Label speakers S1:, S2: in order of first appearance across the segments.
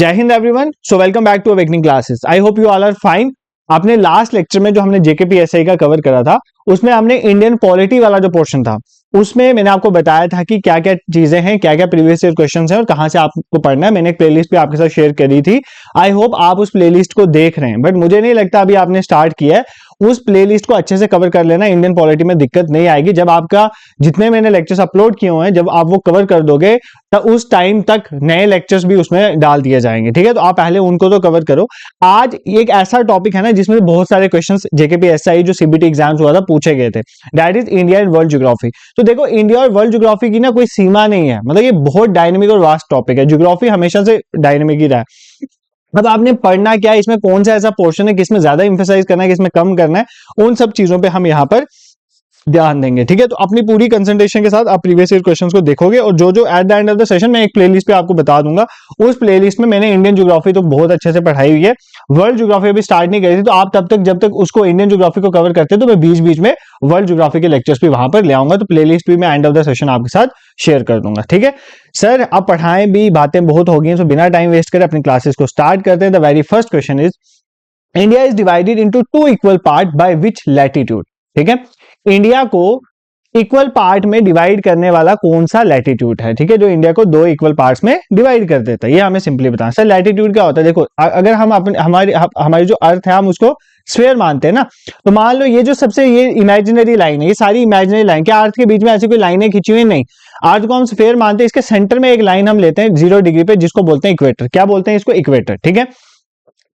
S1: जय हिंद everyone. So welcome back to awakening classes. I hope you all are fine. आपने last lecture में जो हमने जेकेपीएसआई का कवर करा था उसमें हमने इंडियन पॉलिटी वाला जो पोर्शन था उसमें मैंने आपको बताया था कि क्या क्या चीजें हैं, क्या क्या प्रीवियस ईयर क्वेश्चंस हैं और कहां से आपको पढ़ना है। मैंने एक प्लेलिस्ट भी आपके साथ शेयर करी थी। आई होप आप उस प्लेलिस्ट को देख रहे हैं, बट मुझे नहीं लगता अभी आपने स्टार्ट किया है। उस प्लेलिस्ट को अच्छे से कवर कर लेना, इंडियन पॉलिटी में दिक्कत नहीं आएगी। जब आपका जितने मैंने लेक्चर्स अपलोड किए हुए हैं जब आप वो कवर कर दोगे तो उस टाइम तक नए लेक्चर्स भी उसमें डाल दिए जाएंगे। ठीक है, तो आप पहले उनको तो कवर करो। आज एक ऐसा टॉपिक है ना जिसमें बहुत सारे क्वेश्चंस जेकेपीएसआई जो सीबीटी एग्जाम्स हुआ था पूछे गए थे, that is India and world geography. तो देखो, इंडिया और वर्ल्ड ज्योग्राफी की ना कोई सीमा नहीं है, मतलब ये बहुत डायनेमिक और वास्ट टॉपिक है। ज्योग्राफी हमेशा से डायनेमिक ही रहा है। अब आपने पढ़ना क्या है, इसमें कौन सा ऐसा पोर्शन है किसमें ज्यादा इंफेसाइज करना है, किसमें कम करना है, उन सब चीजों पे हम यहाँ पर ध्यान देंगे। ठीक है, तो अपनी पूरी कंसंट्रेशन के साथ आप प्रीवियस ईयर क्वेश्चंस को देखोगे और जो जो at the end of the session मैं एक प्लेलिस्ट पे आपको बता दूंगा। उस प्लेलिस्ट में मैंने इंडियन ज्योग्राफी तो बहुत अच्छे से पढ़ाई हुई है, वर्ल्ड ज्योग्राफी अभी स्टार्ट नहीं करी थी। तो आप तब तक जब तक उसको इंडियन ज्योग्राफी को कवर करते तो मैं बीच बीच में वर्ल्ड ज्योग्राफी के लेक्चर्स भी वहां पर ले आऊंगा। तो प्लेलिस्ट भी मैं एंड ऑफ द सेशन आपके साथ शेयर कर दूंगा। ठीक है सर, अब पढ़ाएं भी, बातें बहुत हो गई, तो बिना टाइम वेस्ट करे अपनी क्लासेस को स्टार्ट करते हैं। The very first question is, India is divided into two equal part by which latitude. ठीक है, इंडिया को इक्वल पार्ट में डिवाइड करने वाला कौन सा लैटिट्यूड है। ठीक है, जो इंडिया को दो इक्वल पार्ट्स में डिवाइड कर देता है, ये हमें सिंपली बताना। सर लैटिट्यूड क्या होता है? देखो, अगर हम अपने हमारी जो अर्थ है हम उसको स्फीयर मानते हैं ना, तो मान लो ये जो सबसे ये इमेजिनरी लाइन है, ये सारी इमेजिनरी लाइन, क्या अर्थ के बीच में ऐसी कोई लाइनें खींची हुई? नहीं, अर्थ को हम स्फीयर मानते हैं। इसके सेंटर में एक लाइन हम लेते हैं 0 डिग्री पे, जिसको बोलते हैं इक्वेटर। क्या बोलते हैं इसको? इक्वेटर। ठीक है,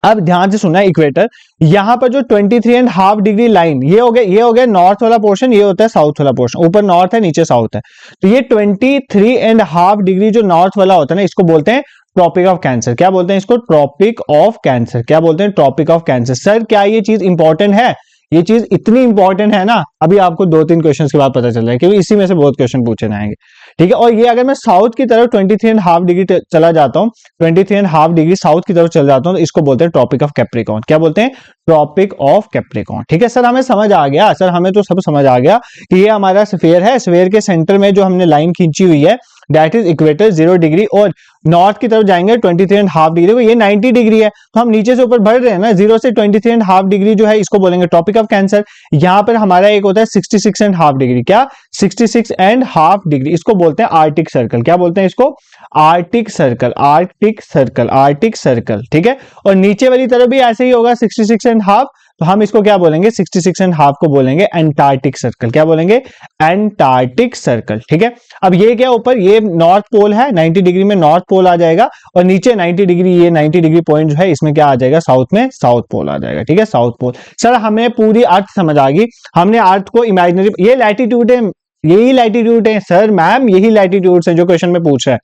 S1: अब ध्यान से सुनना, इक्वेटर यहां पर जो 23.5 डिग्री लाइन, ये हो गया नॉर्थ वाला पोर्शन, ये होता है साउथ वाला पोर्शन। ऊपर नॉर्थ है, नीचे साउथ है। तो ये 23.5 डिग्री जो नॉर्थ वाला होता है ना, इसको बोलते हैं ट्रॉपिक ऑफ कैंसर। क्या बोलते हैं इसको? Tropic of cancer. क्या बोलते हैं? Tropic of cancer. सर क्या ये चीज इंपॉर्टेंट है? ये चीज इतनी इंपॉर्टेंट है ना, अभी आपको 2-3 क्वेश्चंस के बाद पता चल रहा है, क्योंकि इसी में से बहुत क्वेश्चन पूछे जाएंगे। ठीक है, और ये अगर मैं साउथ की तरफ 23.5 डिग्री चला जाता हूं, 23.5 डिग्री साउथ की तरफ चल जाता हूं, तो इसको बोलते हैं ट्रॉपिक ऑफ कैप्रिकॉर्न। क्या बोलते हैं? Tropic of Capricorn. ठीक है सर, हमें समझ आ गया। सर हमें तो सब समझ आ गया कि ये हमारा स्फीयर है, स्फीयर के सेंटर में जो हमने लाइन खींची हुई है दैट इज इक्वेटर 0 डिग्री, और नॉर्थ की तरफ जाएंगे 23.5 डिग्री। देखो ये 90 डिग्री है, तो हम नीचे से ऊपर बढ़ रहे हैं ना, 0 से 23.5 डिग्री जो है इसको बोलेंगे ट्रॉपिक ऑफ कैंसर। यहां पर हमारा एक होता है 66.5 डिग्री। क्या? 66.5 डिग्री, इसको बोलते हैं आर्टिक सर्कल। क्या बोलते हैं इसको? Arctic circle. Arctic circle, Arctic circle. ठीक है, और नीचे वाली तरफ भी ऐसे ही होगा 66.5, तो हम इसको क्या बोलेंगे? 66.5 को बोलेंगे एंटार्क्टिक सर्कल। क्या बोलेंगे? Antarctic circle. ठीक है, अब ये क्या, ऊपर ये नॉर्थ पोल है, 90 डिग्री में नॉर्थ पोल आ जाएगा, और नीचे 90 डिग्री, ये 90 डिग्री पॉइंट जो है इसमें क्या आ जाएगा? साउथ में साउथ पोल आ जाएगा। ठीक है, साउथ पोल। सर हमें पूरी अर्थ समझ आ गई, हमने अर्थ को इमेजिनरी, ये लैटिट्यूड है, यही लैटिट्यूड है सर मैम, यही लैटिट्यूड है जो क्वेश्चन में पूछ रहा है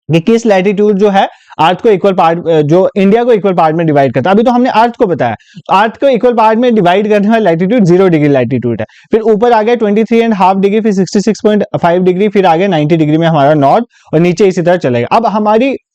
S1: कि किस लैटिट्यूड जो है अर्थ को इक्वल पार्ट, जो इंडिया को इक्वल पार्ट में डिवाइड करता है। अभी तो हमने अर्थ को बताया, तो अर्थ को इक्वल पार्ट में डिवाइड करने वाला लैटिट्यूड 0 डिग्री लैटिट्यूड है। फिर ऊपर आ गया 23.5 डिग्री, फिर 66.5 डिग्री, फिर आ गया 90 डिग्री में हमारा नॉर्थ, और नीचे इसी तरह चलेगा। अब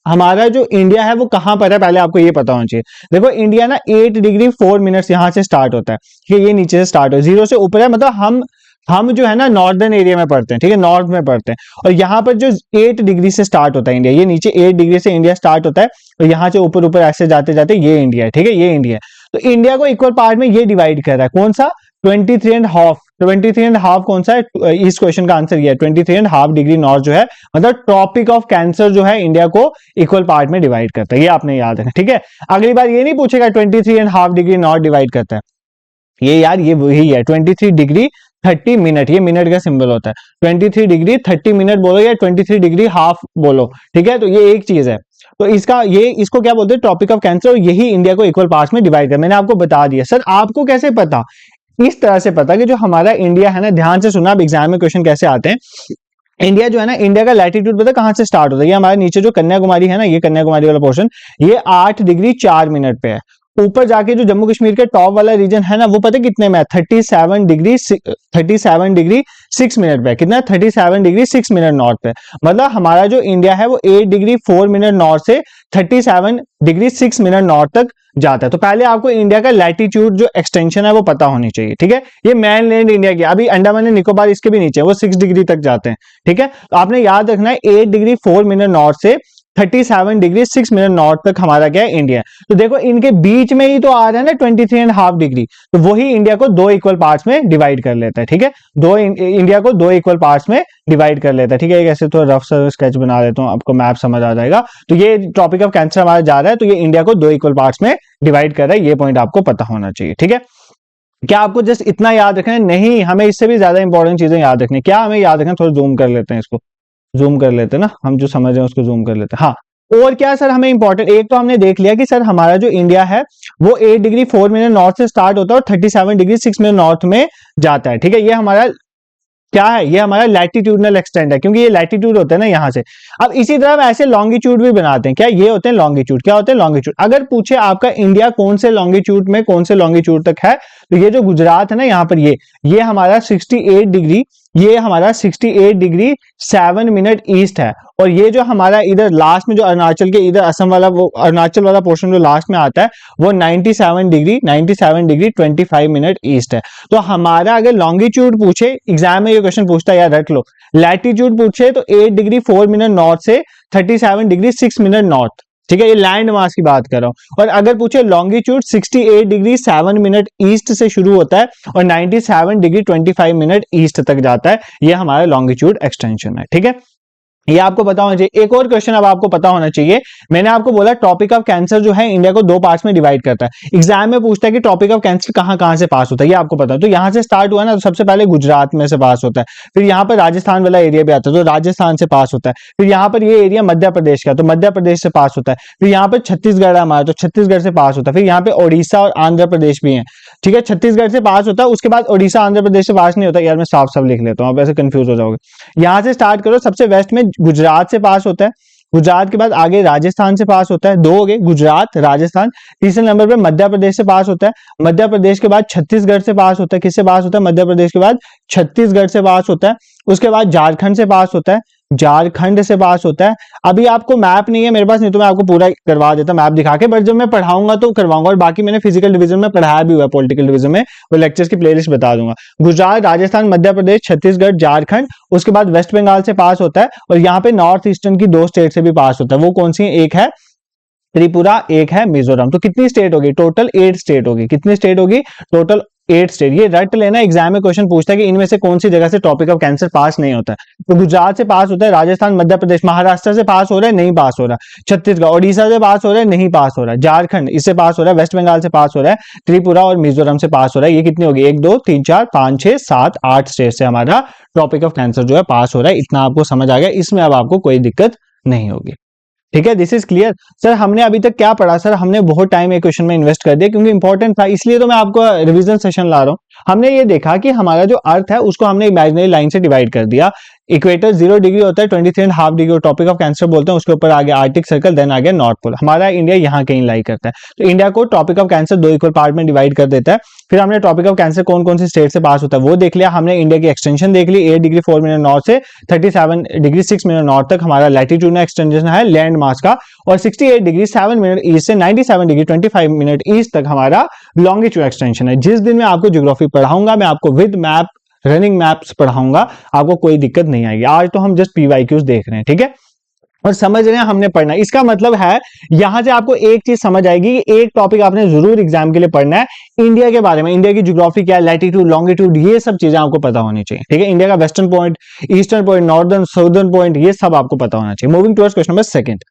S1: हमारा जो इंडिया है वो कहां पर है, पहले आपको ये पता होना चाहिए। देखो इंडिया ना 8 डिग्री 4 मिनट्स यहां से स्टार्ट होता है। ठीक है, ये नीचे से स्टार्ट हो, 0 से ऊपर है, मतलब हम जो है ना नॉर्दर्न एरिया में पढ़ते हैं। ठीक है, नॉर्थ में पढ़ते हैं, और यहाँ पर जो 8 डिग्री से स्टार्ट होता है इंडिया, ये नीचे 8 डिग्री से इंडिया स्टार्ट होता है, और यहाँ से ऊपर ऊपर ऐसे जाते जाते ये इंडिया है। ठीक है, ये इंडिया है। तो इंडिया को इक्वल पार्ट में ये डिवाइड कर रहा है, कौन सा? 23.5। 23.5 कौन सा है? इस क्वेश्चन का आंसर ये है, 23.5 डिग्री नॉर्थ जो है, मतलब ट्रॉपिक ऑफ कैंसर जो है इंडिया को इक्वल पार्ट में डिवाइड करता है। ये आपने याद रखना। ठीक है, अगली बार ये नहीं पूछेगा 23.5 डिग्री नॉर्थ डिवाइड करता है, ये यार ये वही है 23 डिग्री 30 मिनट, ये मिनट का सिंबल होता है। 23 डिग्री 30 मिनट बोलो या 23 डिग्री हाफ बोलो। ठीक है, तो ये एक चीज है। तो इसको क्या बोलते हैं? ट्रॉपिक ऑफ कैंसर, और यही इंडिया को इक्वल पार्ट्स में डिवाइड कर, मैंने आपको बता दिया। सर आपको कैसे पता? इस तरह से पता कि जो हमारा इंडिया है ना, ध्यान से सुना, अब एग्जाम में क्वेश्चन कैसे आते हैं। इंडिया जो है ना, इंडिया का लैटिट्यूड पता कहां से स्टार्ट होता है? ये हमारे नीचे जो कन्याकुमारी है ना, ये कन्याकुमारी वाला पोर्शन, ये 8 डिग्री 4 मिनट पे है। ऊपर जाके जो जम्मू कश्मीर के टॉप वाला रीजन है ना, वो पता कितने में है? 37 डिग्री 6 मिनट पे। कितना? 37 डिग्री 6 मिनट नॉर्थ पे। मतलब हमारा जो इंडिया है वो 8 डिग्री 4 मिनट नॉर्थ से 37 डिग्री 6 मिनट नॉर्थ तक जाता है। तो पहले आपको इंडिया का लैटिट्यूड जो एक्सटेंशन है वो पता होनी चाहिए। ठीक है, ये मेनलैंड इंडिया की, अभी अंडमान एंड निकोबार इसके भी नीचे, वो 6 डिग्री तक जाते हैं। ठीक है, तो आपने याद रखना है 8 डिग्री 4 मिनट नॉर्थ से 37 डिग्री 6 मिनट नॉर्थ तक हमारा क्या है, इंडिया। तो देखो इनके बीच में ही तो आ रहा है ना 23.5 डिग्री, तो वही इंडिया को दो इक्वल पार्ट्स में डिवाइड कर लेता है। ठीक है, इंडिया को दो इक्वल पार्ट्स में डिवाइड कर लेता है। ठीक है, एक ऐसे तो रफ सा स्केच बना देता हूँ, आपको मैप समझ आ जाएगा। तो ये टॉपिक ऑफ कैंसर हमारा जा रहा है, तो ये इंडिया को दो इक्वल पार्ट्स में डिवाइड कर रहा है, ये पॉइंट आपको पता होना चाहिए। ठीक है, क्या आपको जस्ट इतना याद रखना है? नहीं, हमें इससे भी ज्यादा इंपॉर्टेंट चीजें याद रखनी है। क्या हमें याद रखना है? थोड़ा जूम कर लेते हैं, इसको जूम कर लेते हैं ना, हम जो समझ रहे हैं उसको जूम कर लेते हैं। हाँ, और क्या सर हमें इंपॉर्टेंट, एक तो हमने देख लिया कि सर हमारा जो इंडिया है वो 8 डिग्री 4 मिनट नॉर्थ से स्टार्ट होता है और 37 डिग्री 6 मिनट नॉर्थ में जाता है। ठीक है, ये हमारा क्या है, ये हमारा लैटिट्यूडनल एक्सटेंड है, क्योंकि ये लैटिट्यूड होता है ना यहाँ से। अब इसी तरह हम ऐसे लॉन्गिट्यूड भी बनाते हैं, क्या ये होते हैं लॉन्गिट्यूड, क्या होते हैं लॉन्गिट्यूड। अगर पूछे आपका इंडिया कौन से लॉन्गिट्यूड में कौन से लॉन्गिट्यूड तक है, तो ये जो गुजरात है ना यहाँ पर, ये हमारा 68 डिग्री, ये हमारा 68 डिग्री 7 मिनट ईस्ट है। और ये जो हमारा इधर लास्ट में जो अरुणाचल के इधर असम वाला, वो अरुणाचल वाला पोर्शन जो लास्ट में आता है वो 97 डिग्री 25 मिनट ईस्ट है। तो हमारा अगर लॉन्गिट्यूड पूछे, एग्जाम में ये क्वेश्चन पूछता है, यार रट लो। लैटिट्यूड पूछे तो 8 डिग्री 4 मिनट नॉर्थ से 37 डिग्री 6 मिनट नॉर्थ। ठीक है, ये लैंड मास की बात कर रहा हूं। और अगर पूछे लॉन्गिट्यूड 68 डिग्री 7 मिनट ईस्ट से शुरू होता है और 97 डिग्री 25 मिनट ईस्ट तक जाता है, ये हमारा लॉन्गिट्यूड एक्सटेंशन है। ठीक है, ये आपको पता होना चाहिए। एक और क्वेश्चन अब आपको पता होना चाहिए, मैंने आपको बोला टॉपिक ऑफ कैंसर जो है इंडिया को दो पार्ट्स में डिवाइड करता है। एग्जाम में पूछता है कि टॉपिक ऑफ कैंसर कहां कहां से पास होता है, ये आपको पता है। तो यहां से स्टार्ट हुआ ना, तो सबसे पहले गुजरात में से पास होता है, फिर यहाँ पर राजस्थान वाला एरिया भी आता है, तो राजस्थान से पास होता है। फिर यहाँ पर ये एरिया मध्य प्रदेश का, तो मध्य प्रदेश से पास होता है। फिर यहाँ पर छत्तीसगढ़ है हमारा, तो छत्तीसगढ़ से पास होता है। फिर यहाँ पे ओडिशा और आंध्र प्रदेश भी है। ठीक है, छत्तीसगढ़ से पास होता है, उसके बाद ओडिशा आंध्र प्रदेश से पास नहीं होता। यार मैं साफ साफ लिख लेता हूँ, आप ऐसे कंफ्यूज हो जाओगे। यहां से स्टार्ट करो, सबसे वेस्ट में गुजरात से पास होता है, गुजरात के बाद आगे राजस्थान से पास होता है, दो हो गए गुजरात राजस्थान। तीसरे नंबर पे मध्य प्रदेश से पास होता है, मध्य प्रदेश के बाद छत्तीसगढ़ से पास होता है। किससे पास होता है? मध्य प्रदेश के बाद छत्तीसगढ़ से पास होता है। उसके बाद झारखंड से पास होता है, झारखंड से पास होता है। अभी आपको मैप नहीं है मेरे पास, नहीं तो मैं आपको पूरा करवा देता मैप दिखा के, बट जब मैं पढ़ाऊंगा तो करवाऊंगा। और बाकी मैंने फिजिकल डिवीजन में पढ़ाया भी हुआ है, पॉलिटिकल डिवीजन में, वो लेक्चर्स की प्लेलिस्ट बता दूंगा। गुजरात, राजस्थान, मध्य प्रदेश, छत्तीसगढ़, झारखंड, उसके बाद वेस्ट बंगाल से पास होता है। और यहाँ पे नॉर्थ ईस्टर्न की दो स्टेट से भी पास होता है। वो कौन सी? एक है त्रिपुरा, एक है मिजोरम। तो कितनी स्टेट होगी? टोटल 8 स्टेट होगी। कितनी स्टेट होगी? Total 8 state. ये रट लेना, एग्जाम में क्वेश्चन पूछता है कि इनमें से कौन सी जगह से टॉपिक ऑफ कैंसर पास नहीं होता है। तो गुजरात से पास होता है, राजस्थान, मध्य प्रदेश, महाराष्ट्र से पास हो रहा है, नहीं पास हो रहा। छत्तीसगढ़, ओडिशा से पास हो रहा है, नहीं पास हो रहा। झारखंड इससे पास हो रहा है, वेस्ट बंगाल से पास हो रहा है, त्रिपुरा और मिजोरम से पास हो रहा है। ये कितनी होगी? 1 2 3 4 5 6 7 8 स्टेट से हमारा टॉपिक ऑफ कैंसर जो है पास हो रहा है। इतना आपको समझ आ गया, इसमें अब आपको कोई दिक्कत नहीं होगी। ठीक है, दिस इज क्लियर। सर हमने अभी तक क्या पढ़ा? सर हमने बहुत टाइम एक क्वेश्चन में इन्वेस्ट कर दिया, क्योंकि इंपॉर्टेंट था, इसलिए तो मैं आपको रिवीजन सेशन ला रहा हूं। हमने ये देखा कि हमारा जो अर्थ है उसको हमने इमेजिनरी लाइन से डिवाइड कर दिया। इक्वेटर 0 डिग्री होता है, 23.5 डिग्री टॉपिक ऑफ कैंसर बोलते हैं। उसके ऊपर आगे आर्टिक सर्कल, देन आगे नॉर्थ पोल। हमारा इंडिया यहाँ कहीं लाई करता है, तो इंडिया को टॉपिक ऑफ कैंसर दो इक्वल पार्ट में डिवाइड कर देता है। फिर हमने टॉपिक ऑफ कैंसर कौन कौन सी स्टेट से पास होता है वो देख लिया। हमने इंडिया की एक्सटेंशन देख ली, 8 डिग्री 4 मिनट नॉर्थ से 37 डिग्री 6 मिनट नॉर्थ तक हमारा लैटिट्यूड एक्सटेंशन है लैंड मास का। और 68 डिग्री 7 मिनट ईस्ट से 97 डिग्री 25 मिनट ईस्ट तक हमारा लॉन्गिट्यूड एक्सटेंशन है। जिस दिन मैं आपको ज्योग्राफी पढ़ाऊंगा, मैं आपको विद मैप, रनिंग मैप्स पढ़ाऊंगा, आपको कोई दिक्कत नहीं आएगी। आज तो हम जस्ट पीवाईक्यूज देख रहे हैं, ठीक है, और समझ रहे हैं हमने पढ़ना। इसका मतलब है यहां से आपको एक चीज समझ आएगी कि एक टॉपिक आपने जरूर एग्जाम के लिए पढ़ना है, इंडिया के बारे में। इंडिया की ज्योग्राफी क्या है, लैटिट्यूड, लॉन्गिट्यूड, ये सब चीजें आपको पता होनी चाहिए। ठीक है, इंडिया का western point, eastern point, northern, southern point, ये सब आपको पता होना चाहिए। Moving towards question number second,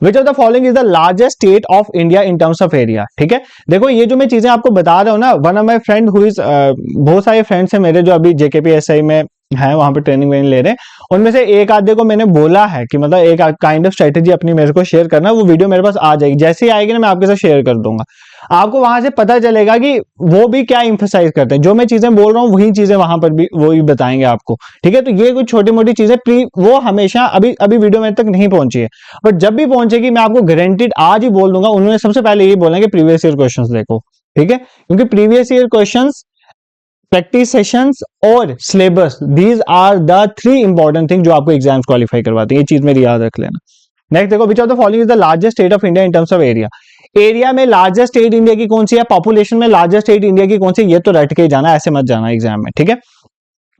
S1: which of the following is the largest state of India in terms of area. ठीक है, देखो ये जो मैं चीजें आपको बता रहा हूँ ना, one of my friend who is, बहुत सारे फ्रेंड्स हैं मेरे जो अभी JKPSI में है, वहां पे ट्रेनिंग वेनिंग ले रहे हैं। उनमें से एक आधे को मैंने बोला है कि मतलब एक काइंड ऑफ स्ट्रेटेजी अपनी मेरे को शेयर करना, वो वीडियो मेरे पास आ जाएगी। जैसे ही आएगी ना मैं आपके साथ शेयर कर दूंगा, आपको वहां से पता चलेगा कि वो भी क्या इंफेसाइज करते हैं। जो मैं चीजें बोल रहा हूँ वही चीजें वहां पर भी वही बताएंगे आपको। ठीक है, तो ये कुछ छोटी मोटी चीजें वो हमेशा अभी वीडियो मेरे तक नहीं पहुंची है, बट जब भी पहुंचेगी मैं आपको गारंटीड आज ही बोल दूंगा। उन्होंने सबसे पहले ये बोला कि प्रीवियस ईयर क्वेश्चंस देखो। ठीक है, क्योंकि previous year questions, practice sessions और syllabus, these are the 3 important thing जो आपको एग्जाम्स क्वालिफाई करवाते हैं। ये चीज मेरी याद रख लेना। नेक्स्ट देखो, which of the following is the largest state of India in terms of area. Area में लार्जेस्ट स्टेट इंडिया की कौन सी है, पॉपुलेशन में लार्जेस्ट स्टेट इंडिया की कौन सी, ये तो रट के जाना, ऐसे मत जाना एग्जाम में। ठीक है,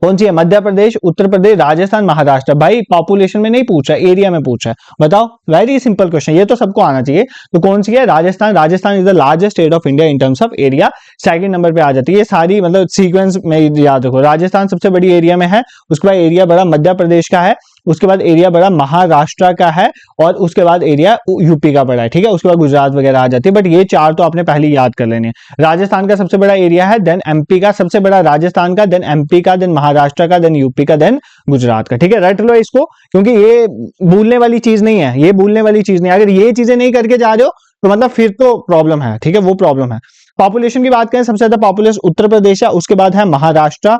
S1: कौन सी है? मध्य प्रदेश, उत्तर प्रदेश, राजस्थान, महाराष्ट्र। भाई पॉपुलेशन में नहीं पूछा, एरिया में पूछा है, बताओ। वेरी सिंपल क्वेश्चन, ये तो सबको आना चाहिए। तो कौन सी है? Rajasthan. Rajasthan is the largest state of India in terms of area, second number पे आ जाती है। ये सारी मतलब सीक्वेंस में याद रखो, राजस्थान सबसे बड़ी एरिया में है, उसके बाद एरिया बड़ा मध्य प्रदेश का है, उसके बाद एरिया बड़ा महाराष्ट्र का है, और उसके बाद एरिया यूपी का बड़ा है, ठीक है। उसके बाद गुजरात वगैरह आ जाती है, बट ये चार तो आपने पहले याद कर लेने हैं। राजस्थान का सबसे बड़ा एरिया है, देन एमपी का, सबसे बड़ा राजस्थान का, देन एमपी का, देन महाराष्ट्र का, देन यूपी का, देन गुजरात का, ठीक है। रट लो इसको, क्योंकि ये भूलने वाली चीज नहीं है, ये भूलने वाली चीज नहीं है। अगर ये चीजें नहीं करके जा रहे हो तो मतलब फिर तो प्रॉब्लम है, ठीक है, वो प्रॉब्लम है। पॉपुलेशन की बात करें, सबसे ज्यादा पॉपुलेशन उत्तर प्रदेश है, उसके बाद है महाराष्ट्र,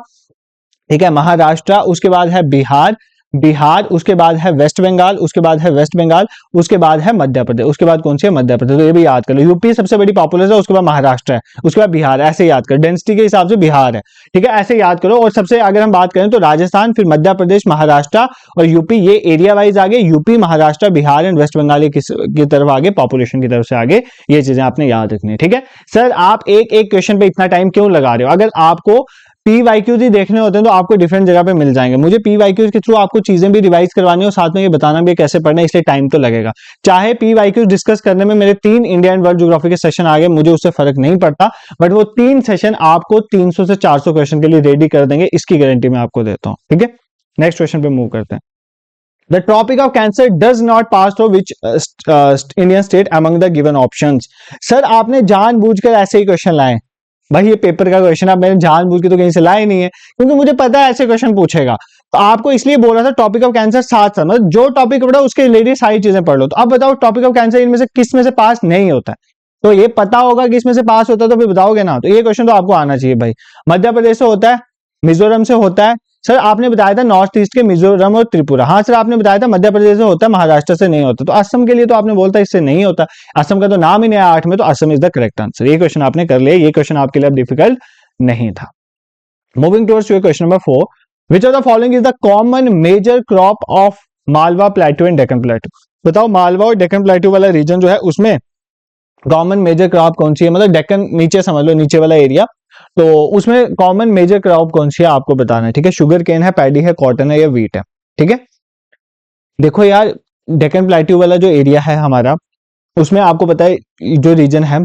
S1: ठीक है, महाराष्ट्र, उसके बाद है बिहार, बिहार, उसके बाद है वेस्ट बंगाल, उसके बाद है वेस्ट बंगाल, उसके बाद है मध्य प्रदेश, उसके बाद कौन सी है? मध्य प्रदेश। तो ये भी याद कर लो, यूपी सबसे बड़ी पॉपुलेशन है, उसके बाद महाराष्ट्र है, उसके बाद बिहार, ऐसे याद कर, डेंसिटी के हिसाब से बिहार है, ठीक है, ऐसे याद करो। और सबसे अगर हम बात करें तो राजस्थान, फिर मध्य प्रदेश, महाराष्ट्र और यूपी, ये एरिया वाइज आगे, यूपी, महाराष्ट्र, बिहार एंड वेस्ट बंगाल की तरफ आगे, पॉपुलेशन की तरफ से आगे, ये चीजें आपने याद रखनी है, ठीक है। सर आप एक एक क्वेश्चन पे इतना टाइम क्यों लगा रहे हो? अगर आपको पीवाईक्यूज ही देखने होते हैं तो आपको डिफरेंट जगह पे मिल जाएंगे। मुझे पीवाईक्यूज के थ्रू आपको चीजें भी रिवाइज करवानी हो, साथ में ये बताना भी कैसे पढ़ना है, इसलिए टाइम तो लगेगा। चाहे पीवाईक्यूज डिस्कस करने में मेरे 3 इंडिया एंड वर्ल्ड ज्योग्राफी के सेशन आ गए, मुझे उससे फर्क नहीं पड़ता, बट वो 3 सेशन आपको 300 से 400 क्वेश्चन के लिए रेडी कर देंगे, इसकी गारंटी मैं आपको देता हूं, ठीक है। नेक्स्ट क्वेश्चन पे मूव करते हैं। The tropic of Cancer does not pass through which Indian state among the given options? Sir आपने जानबूझकर ऐसे ही क्वेश्चन लाए भाई, ये पेपर का क्वेश्चन अब मैंने जानबूझ के तो कहीं से लाया नहीं है, क्योंकि मुझे पता है ऐसे क्वेश्चन पूछेगा। तो आपको इसलिए बोला था टॉपिक ऑफ कैंसर साथ साथ, मतलब जो टॉपिक पढ़ा उसके रिलेटेड सारी चीजें पढ़ लो। तो अब बताओ टॉपिक ऑफ कैंसर इनमें से किस में से पास नहीं होता है? तो ये पता होगा कि इसमें से पास होता है तो फिर बताओगे ना। तो ये क्वेश्चन तो आपको आना चाहिए भाई। मध्य प्रदेश से होता है, मिजोरम से होता है। सर आपने बताया था नॉर्थ ईस्ट के मिजोरम और त्रिपुरा। हाँ सर आपने बताया था मध्य प्रदेश से होता है, महाराष्ट्र से नहीं होता। तो असम के लिए तो आपने बोलता इससे नहीं होता, असम का तो नाम ही नहीं आया 8 में, तो Assam is the correct answer. ये क्वेश्चन आपने कर लिया, ये क्वेश्चन आपके लिए अब डिफिकल्ट नहीं था। Moving towards your question number 4, which of the following is the common major crop of Malwa plateau and Deccan plateau? बताओ मालवा और डेक्कन प्लेटू वाला रीजन जो है उसमें कॉमन मेजर क्रॉप कौन सी है? मतलब डेक्कन नीचे समझ लो, नीचे वाला एरिया, तो उसमें कॉमन मेजर क्रॉप कौन सी है आपको बताना है, ठीक है। शुगर केन है, पैडी है, कॉटन है या व्हीट है, ठीक है। देखो यार डेक्कन प्लेटू वाला जो एरिया है हमारा, उसमें आपको पता है जो रीजन है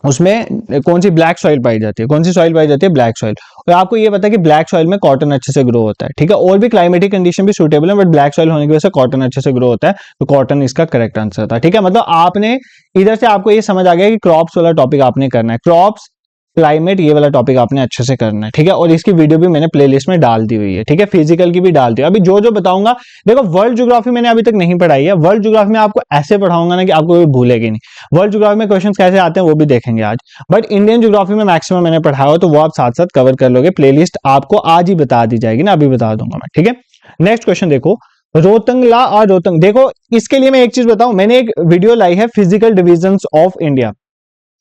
S1: उसमें कौन सी ब्लैक सॉइल पाई जाती है? कौन सी सॉइल पाई जाती है? Black soil. और आपको ये पता है कि ब्लैक सॉइल में कॉटन अच्छे से ग्रो होता है, ठीक है। और भी क्लाइमेटिक कंडीशन भी सूटेबल है, बट ब्लैक सॉइल होने की वजह से कॉटन अच्छे से ग्रो होता है, तो कॉटन इसका करेक्ट आंसर था, ठीक है। मतलब आपने इधर से आपको ये समझ आ गया कि क्रॉप्स वाला टॉपिक आपने करना है, क्रॉप्स, क्लाइमेट, ये वाला टॉपिक आपने अच्छे से करना है, ठीक है। और इसकी वीडियो भी मैंने प्लेलिस्ट में डाल दी हुई है, ठीक है। फिजिकल की भी डाल दी। अभी जो जो बताऊंगा, देखो वर्ल्ड ज्योग्राफी मैंने अभी तक नहीं पढ़ाई है, वर्ल्ड ज्योग्राफी में आपको ऐसे पढ़ाऊंगा ना कि आपको कोई भूलेगी नहीं। वर्ल्ड ज्योग्राफी में क्वेश्चन कैसे आते हैं वो भी देखेंगे आज, बट इंडियन ज्योग्राफी में मैक्सिमम मैंने पढ़ाया हो, तो वो आप साथ साथ कवर कर लोगे। प्लेलिस्ट आपको आज ही बता दी जाएगी ना, अभी बता दूंगा मैं, ठीक है। नेक्स्ट क्वेश्चन देखो, रोहतंगला और रोहतंग, देखो इसके लिए मैं एक चीज बताऊं, मैंने एक वीडियो लाई है फिजिकल डिविजन्स ऑफ इंडिया,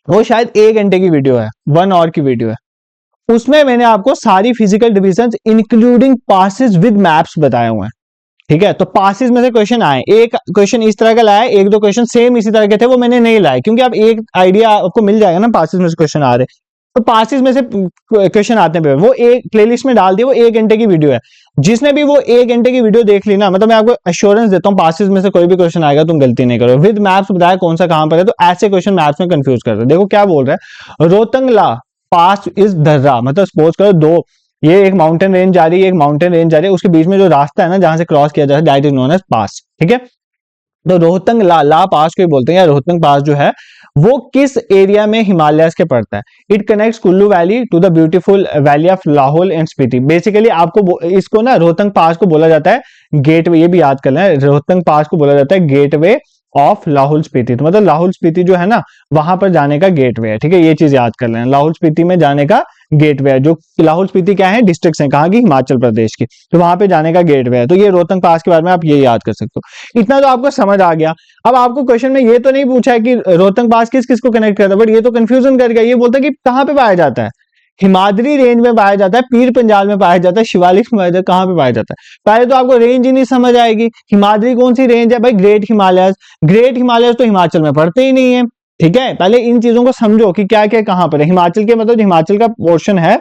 S1: वो शायद 1 घंटे की वीडियो है, 1 आवर की वीडियो है। उसमें मैंने आपको सारी physical divisions including passes with maps बताए हुए हैं, ठीक है। तो पासेस में से क्वेश्चन आए, एक क्वेश्चन इस तरह का लाया, एक दो क्वेश्चन सेम इसी तरह के थे, वो मैंने नहीं लाए, क्योंकि अब एक आइडिया आपको मिल जाएगा ना पासेस में से क्वेश्चन आ रहे, तो पासेस में से क्वेश्चन आते हैं, वो एक प्लेलिस्ट में डाल दिया, वो 1 घंटे की वीडियो है। जिसने भी वो 1 घंटे की वीडियो देख ली ना, मतलब मैं आपको एश्योरेंस देता हूँ पासेस में से कोई भी क्वेश्चन आएगा तुम गलती नहीं करो। विद मैप्स बताया कौन सा कहां पर है, तो ऐसे क्वेश्चन मैप्स में कंफ्यूज करते हैं। देखो क्या बोल रहा है, रोहतंगला पास इज दर्रा, मतलब सपोज करो दो, ये एक माउंटेन रेंज जा रही है, एक माउंटेन रेंज जा रही है, उसके बीच में जो रास्ता है ना जहां से क्रॉस किया जाता है, दैट इज नोन एज पास, ठीक है। तो रोहतंग ला पास को बोलते हैं, या रोहतंग पास जो है वो किस एरिया में हिमालयस के पड़ता है? It connects Kullu valley to the beautiful valley of Lahaul and Spiti. Basically आपको इसको ना रोहतंग पास को बोला जाता है गेटवे, ये भी याद कर लें, रोहतंग पास को बोला जाता है गेटवे ऑफ लाहौल स्पीति। तो मतलब लाहौल स्पीति जो है ना वहां पर जाने का गेटवे है, ठीक है। ये चीज याद कर लें, लाहौल स्पीति में जाने का गेटवे है। जो लाहौल स्पीति क्या है, डिस्ट्रिक्ट है, कहाँ की? हिमाचल प्रदेश की। तो वहां पे जाने का गेटवे है। तो ये रोहतंग पास के बारे में आप ये याद कर सकते हो। इतना तो आपको समझ आ गया। अब आपको क्वेश्चन में ये तो नहीं पूछा है कि रोहतंग पास किस किस को कनेक्ट करता है, बट ये तो कंफ्यूजन कर गया। ये बोलता है कि कहाँ पे पाया जाता है, हिमाद्री रेंज में पाया जाता है, पीर पंजाल में पाया जाता है, शिवालिक में पाया जाता है, कहां पे पाया जाता है? पहले तो आपको रेंज ही नहीं समझ आएगी। हिमाद्री कौन सी रेंज है भाई? Great Himalayas. ग्रेट हिमालयस तो हिमाचल में पड़ते ही नहीं है, ठीक है। पहले इन चीजों को समझो कि क्या क्या कहां पर है। हिमाचल के मतलब हिमाचल का पोर्शन है,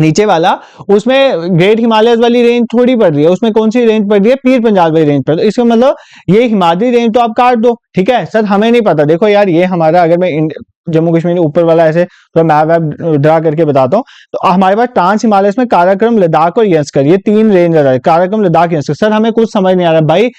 S1: नीचे वाला, उसमें ग्रेट हिमालयस वाली रेंज थोड़ी पड़ रही है, उसमें कौन सी रेंज पड़ रही है, पीर पंजाल वाली रेंज पड़ रही है। इसका मतलब ये हिमालय रेंज तो आप काट दो, ठीक है सर हमें नहीं पता। देखो यार ये हमारा, अगर मैं जम्मू कश्मीर ऊपर वाला ऐसे तो मैप वैप ड्रा करके बताता हूँ, तो हमारे पास ट्रांस हिमालयस में काराकोरम, लद्दाख और यंस्कर, ये 3 रेंज आ रहा है, काराकोरम, लद्दाख, यंस्कर। सर हमें कुछ समझ नहीं आ रहा भाई,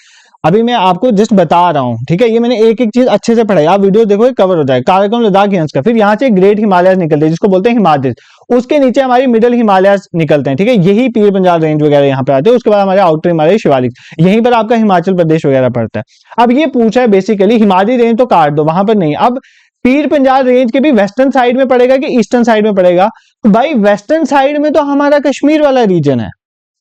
S1: अभी मैं आपको जस्ट बता रहा हूँ, ठीक है, ये मैंने एक एक चीज अच्छे से पढ़ाई, आप वीडियो देखो कवर हो जाएगा। काराकोरम, लद्दाख, यंस्कर, फिर यहाँ से ग्रेट हिमालय निकलते हैं जिसको बोलते हैं हिमाद्री, उसके नीचे हमारी मिडिल हिमालय निकलते हैं, ठीक है, यही पीर पंजाल रेंज वगैरह यहाँ पे आते हैं। उसके बाद हमारे आउटर हिमालय, शिवालिक, यहीं पर आपका हिमाचल प्रदेश वगैरह पड़ता है। अब ये पूछा है बेसिकली, हिमालय रेंज तो काट दो, वहां पर नहीं। अब पीर पंजाल रेंज के भी वेस्टर्न साइड में पड़ेगा कि ईस्टर्न साइड में पड़ेगा, तो भाई वेस्टर्न साइड में तो हमारा कश्मीर वाला रीजन है,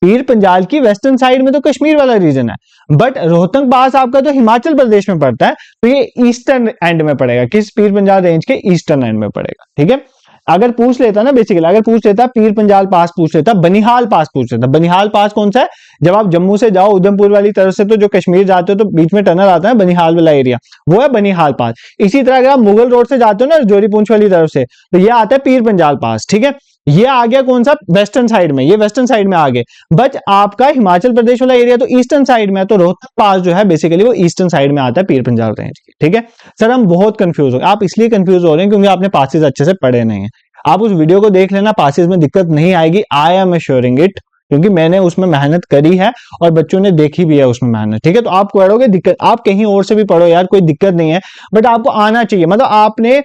S1: पीर पंजाल की वेस्टर्न साइड में तो कश्मीर वाला रीजन है, बट रोहतंग पास आपका तो हिमाचल प्रदेश में पड़ता है, तो ये ईस्टर्न एंड में पड़ेगा, किस पीर पंजाल रेंज के ईस्टर्न एंड में पड़ेगा, ठीक है। अगर पूछ लेता ना बेसिकली, अगर पूछ लेता पीर पंजाल पास पूछ लेता, बनिहाल पास पूछ लेता, बनिहाल पास कौन सा है, जब आप जम्मू से जाओ उधमपुर वाली तरफ से तो जो कश्मीर जाते हो तो बीच में टनल आता है बनिहाल वाला एरिया, वो है बनिहाल पास। इसी तरह अगर आप मुगल रोड से जाते हो ना जोरी पूंछ वाली तरफ से, तो ये आता है पीर पंजाल पास, ठीक है। ये आ गया कौन सा, वेस्टर्न साइड में, ये वेस्टर्न साइड में आ गए, बट आपका हिमाचल प्रदेश वाला एरिया तो ईस्टर्न साइड में है, तो रोहतक पास जो है बेसिकली वो ईस्टर्न साइड में आता है पीर पंजाल रेंज की, ठीक है। सर हम बहुत कंफ्यूज हो गए, आप इसलिए कंफ्यूज हो रहे हैं क्योंकि आपने पासेस अच्छे से पढ़े नहीं है। आप उस वीडियो को देख लेना, पासेस में दिक्कत नहीं आएगी, आई एम एश्योरिंग इट, क्योंकि मैंने उसमें मेहनत करी है और बच्चों ने देखी भी है उसमें मेहनत, ठीक है। तो आप पढ़ोगे दिक्कत, आप कहीं और से भी पढ़ो यार, कोई दिक्कत नहीं है, बट आपको आना चाहिए। मतलब आपने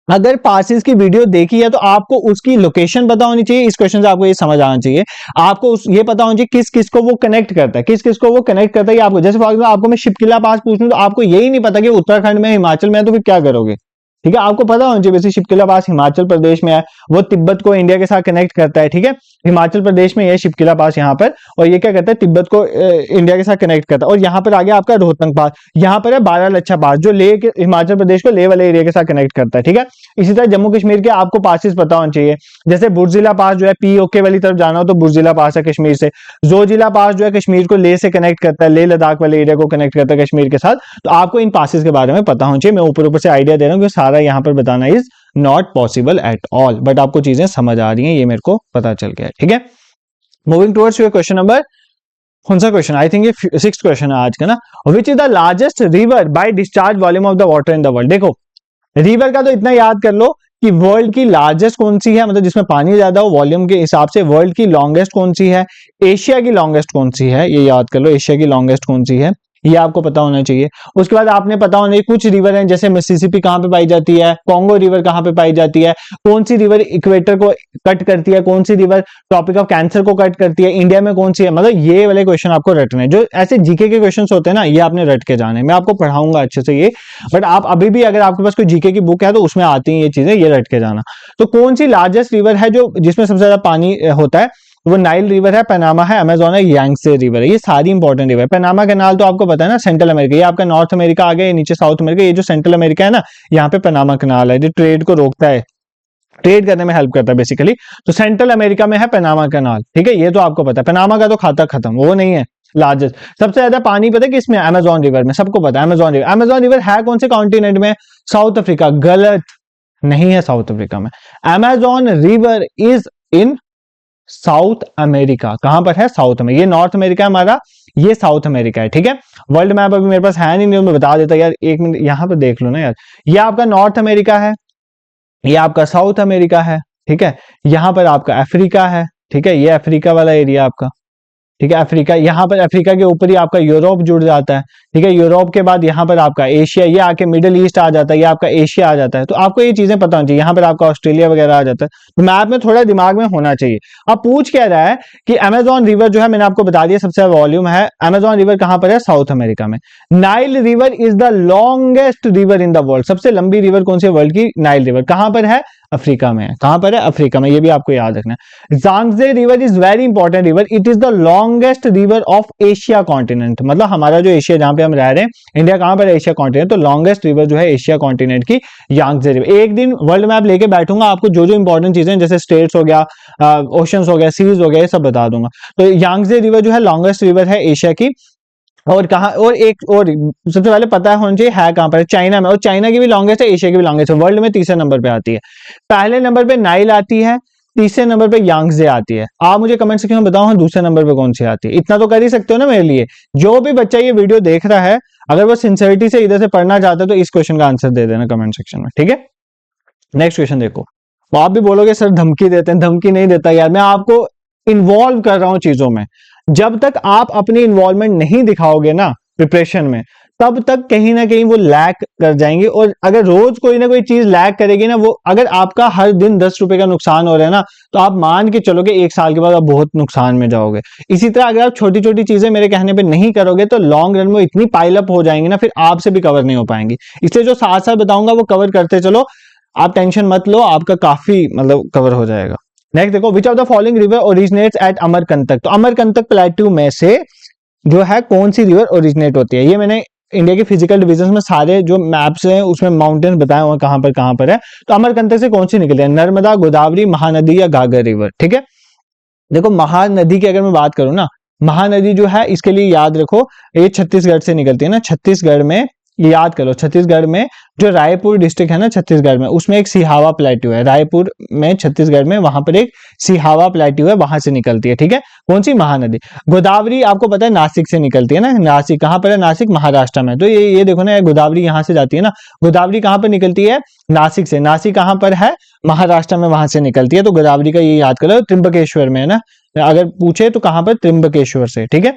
S1: अगर पासेस की वीडियो देखी है तो आपको उसकी लोकेशन पता होनी चाहिए, इस क्वेश्चन से आपको ये समझ आना चाहिए, आपको ये पता होना चाहिए किस किस को वो कनेक्ट करता है, किस किस को वो कनेक्ट करता है। आपको जैसे फॉर एग्जाम्पल आपको मैं शिपकिला पास पूछूं तो आपको यही नहीं पता कि उत्तराखंड में, हिमाचल में है, तो फिर क्या करोगे, ठीक है। आपको पता होना चाहिए वैसे शिपकिला पास हिमाचल प्रदेश में है, वो तिब्बत को इंडिया के साथ कनेक्ट करता है, ठीक है। हिमाचल प्रदेश में ये शिपकिला पास यहाँ पर, और ये क्या करता है, तिब्बत को इंडिया के साथ कनेक्ट करता है। और यहाँ पर आ गया आपका रोहतंग पास, यहाँ पर है बारालाचा पास जो ले के हिमाचल प्रदेश को ले वाले एरिया के साथ कनेक्ट करता है, ठीक है। इसी तरह जम्मू कश्मीर के आपको पासेस पता होना चाहिए, जैसे बुर्जिला पास जो है पीओके वाली तरफ जाना हो तो बुर्जिला पास है कश्मीर से, जोजिला पास जो है कश्मीर को ले से कनेक्ट करता है, ले लद्दाख वाले एरिया को कनेक्ट करता है कश्मीर के साथ। तो आपको इन पासेस के बारे में पता होना चाहिए, मैं ऊपर ऊपर से आइडिया दे रहा हूँ कि सारा यहाँ पर बताना is not possible at all, but आपको चीजें समझ आ रही हैं, ये मेरे को पता चल गया है, ठीक है। Moving towards your question number, कौन सा क्वेश्चन, आई थिंक ये 6th क्वेश्चन है आज का ना, which is the largest river by discharge volume of the water in the world. देखो रिवर का तो इतना याद कर लो कि वर्ल्ड की लार्जेस्ट कौन सी है, मतलब जिसमें पानी ज्यादा हो वॉल्यूम के हिसाब से, वर्ल्ड की लॉन्गेस्ट कौन सी है, एशिया की लॉन्गेस्ट कौन सी है, ये याद कर लो, एशिया की लॉन्गेस्ट कौन सी है, ये आपको पता होना चाहिए। उसके बाद आपने पता होना चाहिए कुछ रिवर हैं, जैसे मिसिसिपी कहां पे पाई जाती है, कॉन्गो रिवर कहां पे पाई जाती है, कौन सी रिवर इक्वेटर को कट करती है, कौन सी रिवर ट्रॉपिक ऑफ कैंसर को कट करती है, इंडिया में कौन सी है। मतलब ये वाले क्वेश्चन आपको रटने हैं, जो ऐसे जीके के क्वेश्चन होते हैं ना, ये आपने रट के जाने, मैं आपको पढ़ाऊंगा अच्छे से ये, बट आप अभी भी अगर आपके पास कोई जीके की बुक है तो उसमें आती है ये चीजें, ये रट के जाना। तो कौन सी लार्जेस्ट रिवर है जो जिसमें सबसे ज्यादा पानी होता है, वो नाइल रिवर है, पनामा है, अमेजोन है, यांगसे रिवर है, ये सारी इंपॉर्टेंट रिवर है। पनामा कैनाल तो आपको पता है ना, सेंट्रल अमेरिका, ये आपका नॉर्थ अमेरिका आ गया, नीचे साउथ अमेरिका, ये जो सेंट्रल अमेरिका है ना, यहाँ पे पनामा कैनाल है जो ट्रेड को रोकता है, ट्रेड करने में हेल्प करता है बेसिकली। तो सेंट्रल अमेरिका में है पनामा कैनाल, ठीक है, ये तो आपको पता है। पनामा का तो खाता खत्म, वो नहीं है लार्जेस्ट। सबसे ज्यादा पानी पता है किसमें, अमेजोन रिवर में, सबको पता है अमेजोन रिवर। अमेजोन रिवर है कौन से कॉन्टिनेंट में, साउथ अफ्रीका, गलत, नहीं है साउथ अफ्रीका में। Amazon river is in south America, कहां पर है, साउथ में, ये नॉर्थ अमेरिका है हमारा, ये साउथ अमेरिका है, ठीक है। वर्ल्ड मैप अभी मेरे पास है नहीं, मैं बता देता यार, एक मिनट यहां पर देख लो ना यार, ये आपका नॉर्थ अमेरिका है, ये आपका साउथ अमेरिका है, ठीक है। यहां पर आपका अफ्रीका है, ठीक है, ये अफ्रीका वाला एरिया आपका, ठीक है, अफ्रीका, यहाँ पर अफ्रीका के ऊपर ही आपका यूरोप जुड़ जाता है, ठीक है। यूरोप के बाद यहाँ पर आपका एशिया, ये आके मिडिल ईस्ट आ जाता है, ये आपका एशिया आ जाता है। तो आपको ये चीजें पता होनी चाहिए, यहाँ पर आपका ऑस्ट्रेलिया वगैरह आ जाता है, तो मैप में थोड़ा दिमाग में होना चाहिए। अब पूछ क्या रहा है कि अमेजोन रिवर जो है, मैंने आपको बता दिया सबसे वॉल्यूम है, अमेजोन रिवर कहां पर है, साउथ अमेरिका में। Nile river is the longest river in the world, सबसे लंबी रिवर कौन सी है वर्ल्ड की, नाइल रिवर, कहां पर है, अफ्रीका में है, कहां पर है, अफ्रीका में, ये भी आपको याद रखना है। Yangtze river is very important river, it is the longest river of Asia continent, मतलब हमारा जो एशिया जहां पे हम रह रहे हैं, इंडिया कहां पर है, एशिया कॉन्टिनेंट, तो लॉन्गेस्ट रिवर जो है एशिया कॉन्टिनेंट की यांगजे रिवर। एक दिन वर्ल्ड मैप लेके बैठूंगा, आपको जो जो इंपॉर्टेंट चीजें जैसे स्टेट्स हो गया, ओशंस हो गया, सीज हो गया, ये सब बता दूंगा। तो यांगजे रिवर जो है लॉन्गेस्ट रिवर है एशिया की। और कहा, और एक और सबसे पहले पता होना चाहिए है कहां पर है, चाइना में, और चाइना की भी लॉन्गेस्ट है, एशिया की भी लॉन्गेस्ट है, वर्ल्ड में तीसरे नंबर पे आती है। पहले नंबर पे नाइल आती है, तीसरे नंबर पे यांगजे आती है। आप मुझे कमेंट सेक्शन में बताओ हाँ दूसरे नंबर पे कौन सी आती है। इतना तो कर ही सकते हो ना मेरे लिए। जो भी बच्चा ये वीडियो देख रहा है अगर वो सिंसियरिटी से इधर से पढ़ना चाहता है तो इस क्वेश्चन का आंसर दे देना कमेंट सेक्शन में, ठीक है। नेक्स्ट क्वेश्चन देखो, तो आप भी बोलोगे सर धमकी देते हैं, धमकी नहीं देता यार, मैं आपको इन्वॉल्व कर रहा हूं चीजों में। जब तक आप अपनी इन्वॉल्वमेंट नहीं दिखाओगे ना प्रिपरेशन में, तब तक कहीं ना कहीं वो लैक कर जाएंगे। और अगर रोज कोई ना कोई चीज लैक करेगी ना, वो अगर आपका हर दिन 10 रुपए का नुकसान हो रहा है ना, तो आप मान के चलोगे 1 साल के बाद आप बहुत नुकसान में जाओगे। इसी तरह अगर आप छोटी छोटी चीजें मेरे कहने पे नहीं करोगे तो लॉन्ग रन में इतनी पाइल अप हो जाएंगी ना, फिर आपसे भी कवर नहीं हो पाएंगी। इसलिए जो साथ साथ बताऊंगा वो कवर करते चलो, आप टेंशन मत लो, आपका काफी मतलब कवर हो जाएगा। नेक्स्ट देखो, which of the following river originates at Amarkantak. तो अमरकंटक प्लेट्यू में से जो है कौन सी रिवर ओरिजिनेट होती है। ये मैंने इंडिया के फिजिकल डिविजन में सारे जो मैप्स हैं उसमें माउंटेन बताए हुए कहां पर है। तो अमरकंटक से कौन सी निकलती है, नर्मदा, गोदावरी, महानदी या घाघर रिवर, ठीक है। देखो महानदी की अगर मैं बात करूं ना, महानदी जो है इसके लिए याद रखो ये छत्तीसगढ़ से निकलती है ना। छत्तीसगढ़ में ये याद कर लो, छत्तीसगढ़ में जो रायपुर डिस्ट्रिक्ट है ना छत्तीसगढ़ में, उसमें एक सिहावा प्लेट्यू है। रायपुर में छत्तीसगढ़ में वहां पर एक सिहावा प्लेट्यू है, वहां से निकलती है, ठीक है। कौन सी, महानदी। गोदावरी आपको पता है नासिक से निकलती है ना। नासिक कहां पर है, नासिक महाराष्ट्र में। तो ये देखो ना, गोदावरी यहां से जाती है ना। गोदावरी कहां पर निकलती है, नासिक से। नासिक कहां पर है, महाराष्ट्र में, वहां से निकलती है। तो गोदावरी का ये याद करो, त्रिम्बकेश्वर में है ना। अगर पूछे तो कहां पर, त्रिम्बकेश्वर से, ठीक है।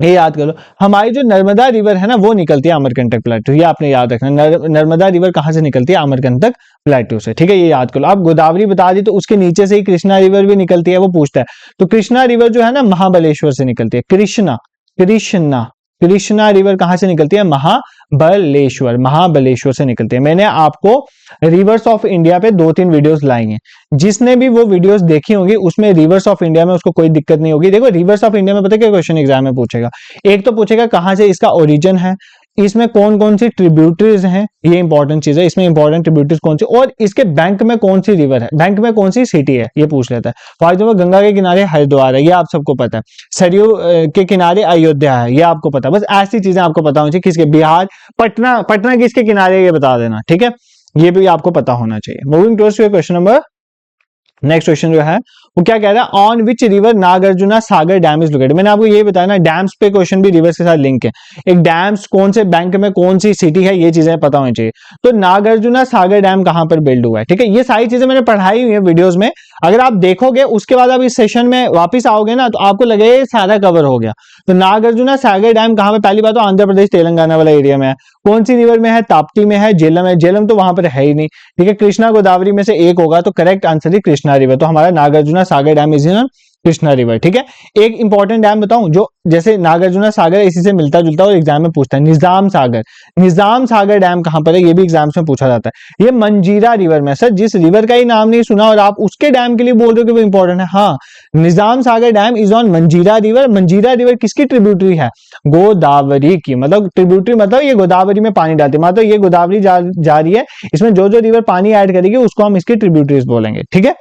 S1: ये याद करो। हमारी जो नर्मदा रिवर है ना वो निकलती है अमरकंटक प्लेट्यू, ये आपने याद रखना। नर्मदा रिवर कहां से निकलती है, अमरकंटक प्लेट्यू से, ठीक है। ये याद करो। आप गोदावरी बता दी तो उसके नीचे से ही कृष्णा रिवर भी निकलती है, वो पूछता है। तो कृष्णा रिवर जो है ना महाबलेश्वर से निकलती है। कृष्णा रिवर कहां से निकलती है, महाबलेश्वर से निकलती है। मैंने आपको रिवर्स ऑफ इंडिया पे 2-3 वीडियोस लाई हैं, जिसने भी वो वीडियोस देखी होंगी उसमें रिवर्स ऑफ इंडिया में उसको कोई दिक्कत नहीं होगी। देखो रिवर्स ऑफ इंडिया में पता है क्या क्वेश्चन एग्जाम में पूछेगा, एक तो पूछेगा कहां से इसका ओरिजिन है, इसमें कौन कौन सी ट्रिब्यूटरीज हैं, ये इंपॉर्टेंट चीज है, इसमें इंपॉर्टेंट ट्रिब्यूटरीज कौन सी, और इसके बैंक में कौन सी रिवर है, बैंक में कौन सी सिटी है, ये पूछ लेता है। फॉर एग्जाम्पल गंगा के किनारे हरिद्वार है, ये आप सबको पता है। सरयू के किनारे अयोध्या है, ये आपको पता है। बस ऐसी चीजें आपको पता होनी चाहिए। किसके, बिहार, पटना किसके किनारे, ये बता देना, ठीक है। ये भी आपको पता होना चाहिए। Moving towards question number, next question जो है वो क्या कह रहा है, on which river Nagarjuna Sagar dam is located. मैंने आपको ये बताया ना, डैम्स पे क्वेश्चन भी रिवर्स के साथ लिंक है। एक डैम्स कौन से बैंक में कौन सी सिटी है, ये चीजें पता होनी चाहिए। तो नागार्जुना सागर डैम कहां पर बिल्ड हुआ है, ठीक है। ये सारी चीजें मैंने पढ़ाई हुई है वीडियोस में, अगर आप देखोगे उसके बाद आप इस सेशन में वापस आओगे ना तो आपको लगेगा सारा कवर हो गया। तो नागार्जुना सागर डैम कहां पर, पहली बात तो आंध्र प्रदेश तेलंगाना वाला एरिया में है। कौन सी रिवर में है, ताप्ती में है, झेलम है, झेलम तो वहां पर है ही नहीं, ठीक है। कृष्णा गोदावरी में से एक होगा, तो करेक्ट आंसर है कृष्णा रिवर। तो हमारा Nagarjuna Sagar dam is in Krishna river, ठीक है। एक इंपॉर्टेंट डैम बताऊं जो जैसे नागार्जुना सागर इसी से मिलता जुलता और एग्जाम में पूछता है, निजाम सागर डैम कहां पर है, ये भी एग्जाम्स में पूछा जाता है। ये मंजीरा रिवर में। सर जिस रिवर का ही नाम नहीं सुना और आप उसके डैम के लिए बोल रहे हो कि वो इंपॉर्टेंट है, हाँ निजाम सागर डैम इज ऑन मंजीरा रिवर। मंजीरा रिवर किसकी ट्रिब्यूटरी है, गोदावरी की। मतलब ट्रिब्यूटरी मतलब ये गोदावरी में पानी डालती है, मतलब ये गोदावरी जा रही है, इसमें जो जो रिवर पानी ऐड करेगी उसको हम इसकी ट्रिब्यूटरीज बोलेंगे, ठीक है।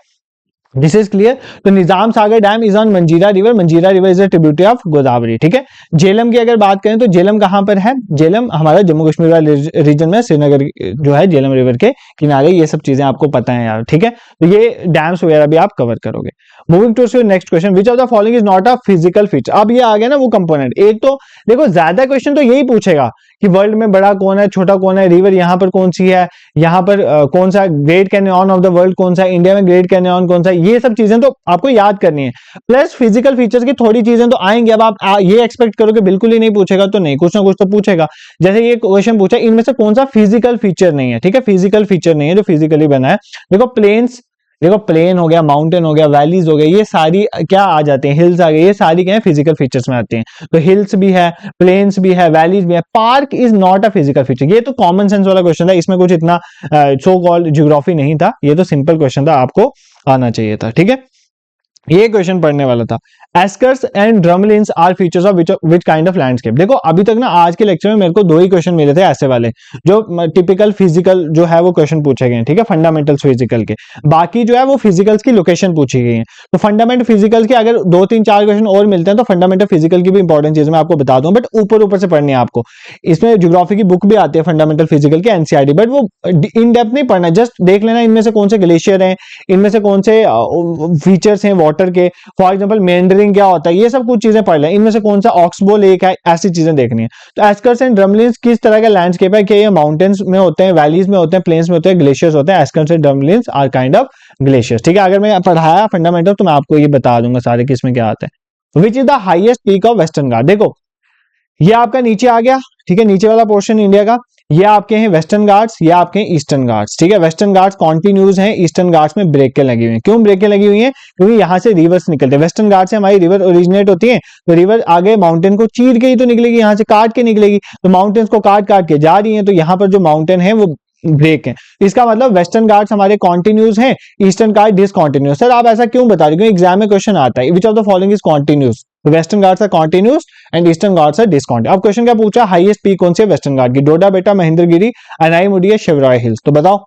S1: This is clear. तो निजाम सागर डैम इज ऑन मंजीरा river is a tributary of Godavari, ठीक है। झेलम की अगर बात करें तो झेलम कहां पर है, झेलम हमारा जम्मू कश्मीर वाले रीजन में, श्रीनगर जो है झेलम रिवर के किनारे। ये सब चीजें आपको पता है यार, ठीक है। तो ये डैम्स वगैरह भी आप कवर करोगे। Moving to next question, which of the following is not a physical feature. अब ये आ गया ना वो कंपोनेंट। एक तो देखो ज्यादा क्वेश्चन तो यही पूछेगा कि वर्ल्ड में बड़ा कौन है, छोटा कौन है, रिवर यहाँ पर कौन सी है, यहाँ पर कौन सा great canyon of the world कौन सा है, इंडिया में ग्रेट कैनियन कौन सा है, ये सब चीजें तो आपको याद करनी है। प्लस फिजिकल फीचर्स की थोड़ी चीजें तो आएंगी। अब आप ये एक्सपेक्ट करोगे बिल्कुल ही नहीं पूछेगा तो नहीं, कुछ ना कुछ तो पूछेगा। जैसे ये क्वेश्चन पूछा, इनमें से कौन सा फिजिकल फीचर नहीं है, ठीक है। फिजिकल फीचर नहीं है जो फिजिकली बना है। देखो प्लेन्स, देखो प्लेन हो गया, माउंटेन हो गया, वैलीज हो गया, ये सारी क्या आ जाती हैं, हिल्स आ गए, ये सारी क्या है फिजिकल फीचर्स में आती हैं। तो हिल्स भी है, प्लेन्स भी है, वैलीज भी है। Park is not a physical feature. ये तो कॉमन सेंस वाला क्वेश्चन था, इसमें कुछ इतना सो कॉल्ड ज्योग्राफी नहीं था, ये तो सिंपल क्वेश्चन था, आपको आना चाहिए था, ठीक है। ये क्वेश्चन पढ़ने वाला था। Eskers and drumlins are features of which kind of landscape. देखो अभी तक ना आज के लेक्चर में मेरे को 2 ही क्वेश्चन मिले थे ऐसे वाले, जो टिपिकल फिजिकल जो है वो क्वेश्चन पूछे गए हैं, ठीक है, फंडामेंटल्स फिजिकल के। बाकी जो है वो फिजिकल्स की लोकेशन पूछी गई है। तो फंडामेंटल फिजिकल के अगर 2-3-4 क्वेश्चन और मिलते हैं तो फंडामेंटल फिजिकल की भी इंपॉर्टेंट चीज मैं आपको बता दूं, बट ऊपर से पढ़नी है आपको। इसमें ज्योग्राफी की बुक भी आती है फंडामेंटल फिजिकल की, एनसीईआरटी, बट वो इन डेप्थ नहीं पढ़ना, जस्ट देख लेना इनमें से कौन से ग्लेशियर हैं, इनमें से कौन से फीचर्स हैं वाटर के, फॉर एग्जांपल मेंडरिंग क्या होता है, ये सब कुछ चीजें पढ़ लें। इनमें से कौन सा ऑक्सबो लेक है, ऐसी चीजें देखनी है। तो एस्कर्स एंड ड्रमलिन्स किस तरह का लैंडस्केप है, कि ये माउंटेन्स में होते हैं, वैलीज में होते हैं, प्लेन्स में होते हैं, ग्लेशियर्स होते हैं। Eskers and drumlins are kind of glaciers, ठीक है। अगर मैं पढ़ाया फंडामेंटल तो मैं आपको ये बता दूंगा सारे किसमें क्या आते हैं। Which is the highest peak of western Ghat. देखो ये आपका नीचे आ गया, ठीक है, नीचे वाला पोर्शन इंडिया का। ये आपके हैं वेस्टर्न घाट्स, ये आपके हैं ईस्टर्न घाट्स, ठीक है। वेस्टर्न घाट्स कॉन्टिन्यूज हैं, ईस्टर्न घाट्स में ब्रेकें लगी हुई हैं। क्यों ब्रेकें लगी हुई हैं? क्योंकि यहाँ से रिवर्स निकलते हैं। वेस्टर्न घाट से हमारी रिवर ओरिजिनेट होती है, तो रिवर आगे माउंटेन को चीर के ही तो निकलेगी, यहाँ से काट के निकलेगी। तो माउंटेन्स को काट काट के जा रही है, तो यहाँ पर जो माउंटेन है वो ब्रेक है। इसका मतलब वेस्टर्न घाट्स हमारे कॉन्टिन्यूज हैं, ईस्टर्न घाट डिसकॉन्टिन्यूस। सर आप ऐसा क्यों बता रहे हो? एग्जाम में क्वेश्चन आता है, which of the following is continuous. Western Ghats are continuous and eastern Ghats are discontinuous. अब क्वेश्चन क्या पूछा, हाईएस्ट पीक कौन सी है वेस्टर्न घाट की? डोडा बेटा, महेंद्रगिरी, अनाईमुडी या शिवराय हिल्स। तो बताओ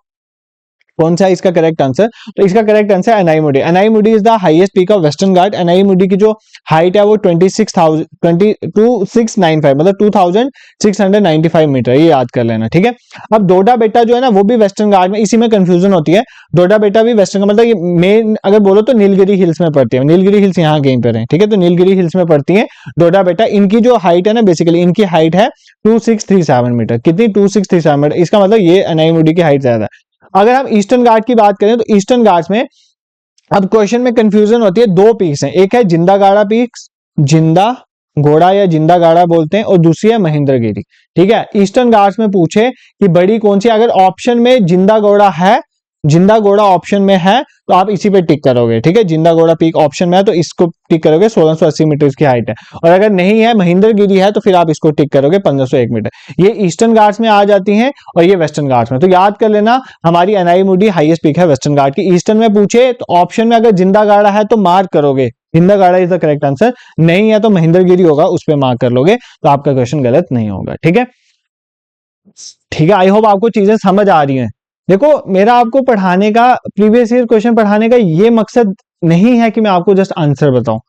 S1: कौन सा है इसका करेक्ट आंसर? तो इसका correct answer Anaimudi. Anaimudi is the highest peak of western Ghat. Anaimudi की जो हाइट है वो 2695 मतलब 2695 मीटर, ये याद कर लेना, ठीक है। अब डोडा बेटा जो है ना वो भी वेस्टर्न घाट में, इसी में कंफ्यूजन होती है। डोडा बेटा भी वेस्टर्न का मतलब ये मेन अगर बोलो तो नीलगिरी हिल्स में पड़ती है। नीलगिरी हिल्स यहाँ कहीं पर है, ठीक है, तो नीलगिरी हिल्स में पड़ती है डोडा बेटा। इनकी जो हाइट है ना, बेसिकली इनकी हाइट है 2637 मीटर। कितनी? 2637 मीटर। इसका मतलब ये अनाईमुडी की हाइट ज्यादा है। अगर हम ईस्टर्न घाट की बात करें तो ईस्टर्न घाट्स में अब क्वेश्चन में कंफ्यूजन होती है। 2 पीक्स हैं, एक है जिंदा गाड़ा पीक्स, जिंदा घोड़ा या जिंदा गाड़ा बोलते हैं, और दूसरी है महेंद्रगिरी, ठीक है। ईस्टर्न घाट्स में पूछे कि बड़ी कौन सी, अगर ऑप्शन में जिंदा घोड़ा है, जिंदा घोड़ा ऑप्शन में है तो आप इसी पे टिक करोगे, ठीक है। जिंदा घोड़ा पीक ऑप्शन में है तो इसको टिक करोगे, 1680 मीटर इसकी हाइट है। और अगर नहीं है, महेंद्रगिरी है, तो फिर आप इसको टिक करोगे, 1501 मीटर। ये ईस्टर्न घाट्स में आ जाती हैं और ये वेस्टर्न घाट्स में। तो याद कर लेना हमारी अनाईमुडी हाईएस्ट पीक है वेस्टर्न घाट की। ईस्टर्न में पूछे तो ऑप्शन में अगर जिंदा गाड़ा है तो मार्क करोगे, जिंदा गाड़ा इज द करेक्ट आंसर। नहीं है तो महेंद्रगिरी होगा, उस पर मार्क कर लोगे, तो आपका क्वेश्चन गलत नहीं होगा, ठीक है। ठीक है, आई होप आपको चीजें समझ आ रही हैं। देखो मेरा आपको पढ़ाने का, प्रीवियस ईयर क्वेश्चन पढ़ाने का ये मकसद नहीं है कि मैं आपको जस्ट आंसर बताऊं।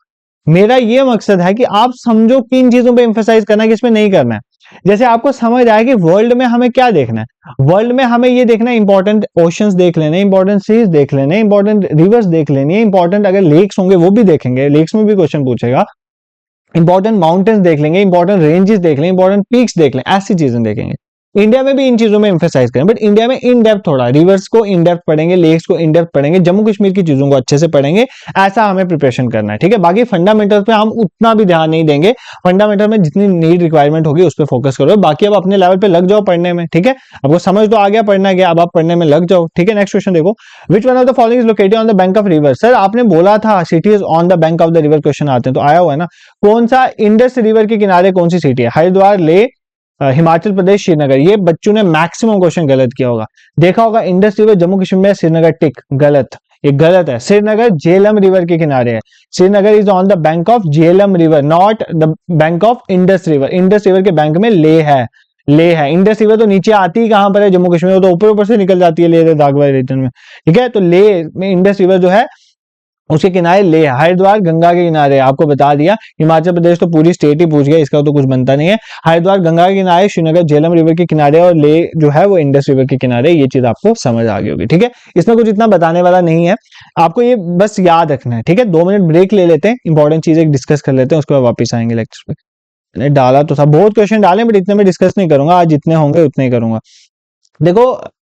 S1: मेरा ये मकसद है कि आप समझो किन चीजों पे एम्फसाइज करना है, किसमें नहीं करना है। जैसे आपको समझ आए कि वर्ल्ड में हमें क्या देखना है। वर्ल्ड में हमें ये देखना है, इंपॉर्टेंट ओशंस देख लेने, इंपॉर्टेंट सीज देख लेने, इंपॉर्टेंट रिवर्स देख लेनी है, इंपॉर्टेंट अगर लेक्स होंगे वो भी देखेंगे, लेक्स में भी क्वेश्चन पूछेगा। इंपॉर्टेंट माउंटेन्स देख लेंगे, इंपॉर्टेंट रेंजेस देख लेंगे, इंपॉर्टेंट पीक्स देख लें, ऐसी चीजें देखेंगे। इंडिया में भी इन चीजों में एम्फेसाइज करें, बट इंडिया में इन डेप्थ थोड़ा, रिवर्स को इन डेप्थ पढ़ेंगे, लेक्स को इन डेप्थ पढ़ेंगे, जम्मू कश्मीर की चीजों को अच्छे से पढ़ेंगे, ऐसा हमें प्रिपरेशन करना है, ठीक है। बाकी फंडामेंटल पे हम उतना भी ध्यान नहीं देंगे, फंडामेंटल में जितनी नीड रिक्वायरमेंट होगी उस पर फोकस करो। बाकी अब अपने लेवल पे लग जाओ पढ़ने में, ठीक है। आपको समझ तो आ गया, पढ़ना गया, अब आप पढ़ने में लग जाओ, ठीक है। नेक्स्ट क्वेश्चन देखो, which one of the following is located on the bank of river. Sir आपने बोला था city is on the bank of the river, question आते हैं तो आया हुआ है ना। कौन सा इंडस रिवर के किनारे कौन सी सिटी है? हरिद्वार, लेह, हिमाचल प्रदेश, श्रीनगर। ये बच्चों ने मैक्सिमम क्वेश्चन गलत किया होगा। देखा होगा इंडस रिवर जम्मू कश्मीर में, श्रीनगर टिक, गलत, ये गलत है। श्रीनगर झेलम रिवर के किनारे है। Srinagar is on the bank of Jhelum river, not the bank of Indus river. Indus river के बैंक में लेह है, लेह है। इंडस रिवर तो नीचे आती ही कहां पर है? जम्मू कश्मीर, तो ऊपर ऊपर से निकल जाती है लेह लद्दाख वाले रीजन में, ठीक है। तो लेह में इंडस रिवर जो है उसके किनारे ले। हरिद्वार गंगा के किनारे, आपको बता दिया। हिमाचल प्रदेश तो पूरी स्टेट ही पूछ गया, इसका तो कुछ बनता नहीं है। हरिद्वार गंगा के किनारे, श्रीनगर झेलम रिवर के किनारे, और ले जो है वो इंडस रिवर के किनारे। ये चीज आपको समझ आ गई होगी, ठीक है। इसमें कुछ इतना बताने वाला नहीं है, आपको ये बस याद रखना है, ठीक है। 2 मिनट ब्रेक ले लेते हैं, इंपॉर्टेंट चीजें डिस्कस कर लेते हैं, उसके बाद वापिस आएंगे लेक्चर पे। मैंने डाला तो था, बहुत क्वेश्चन डाले, बट इतने में डिस्कस नहीं करूंगा आज, जितने होंगे उतने ही करूंगा। देखो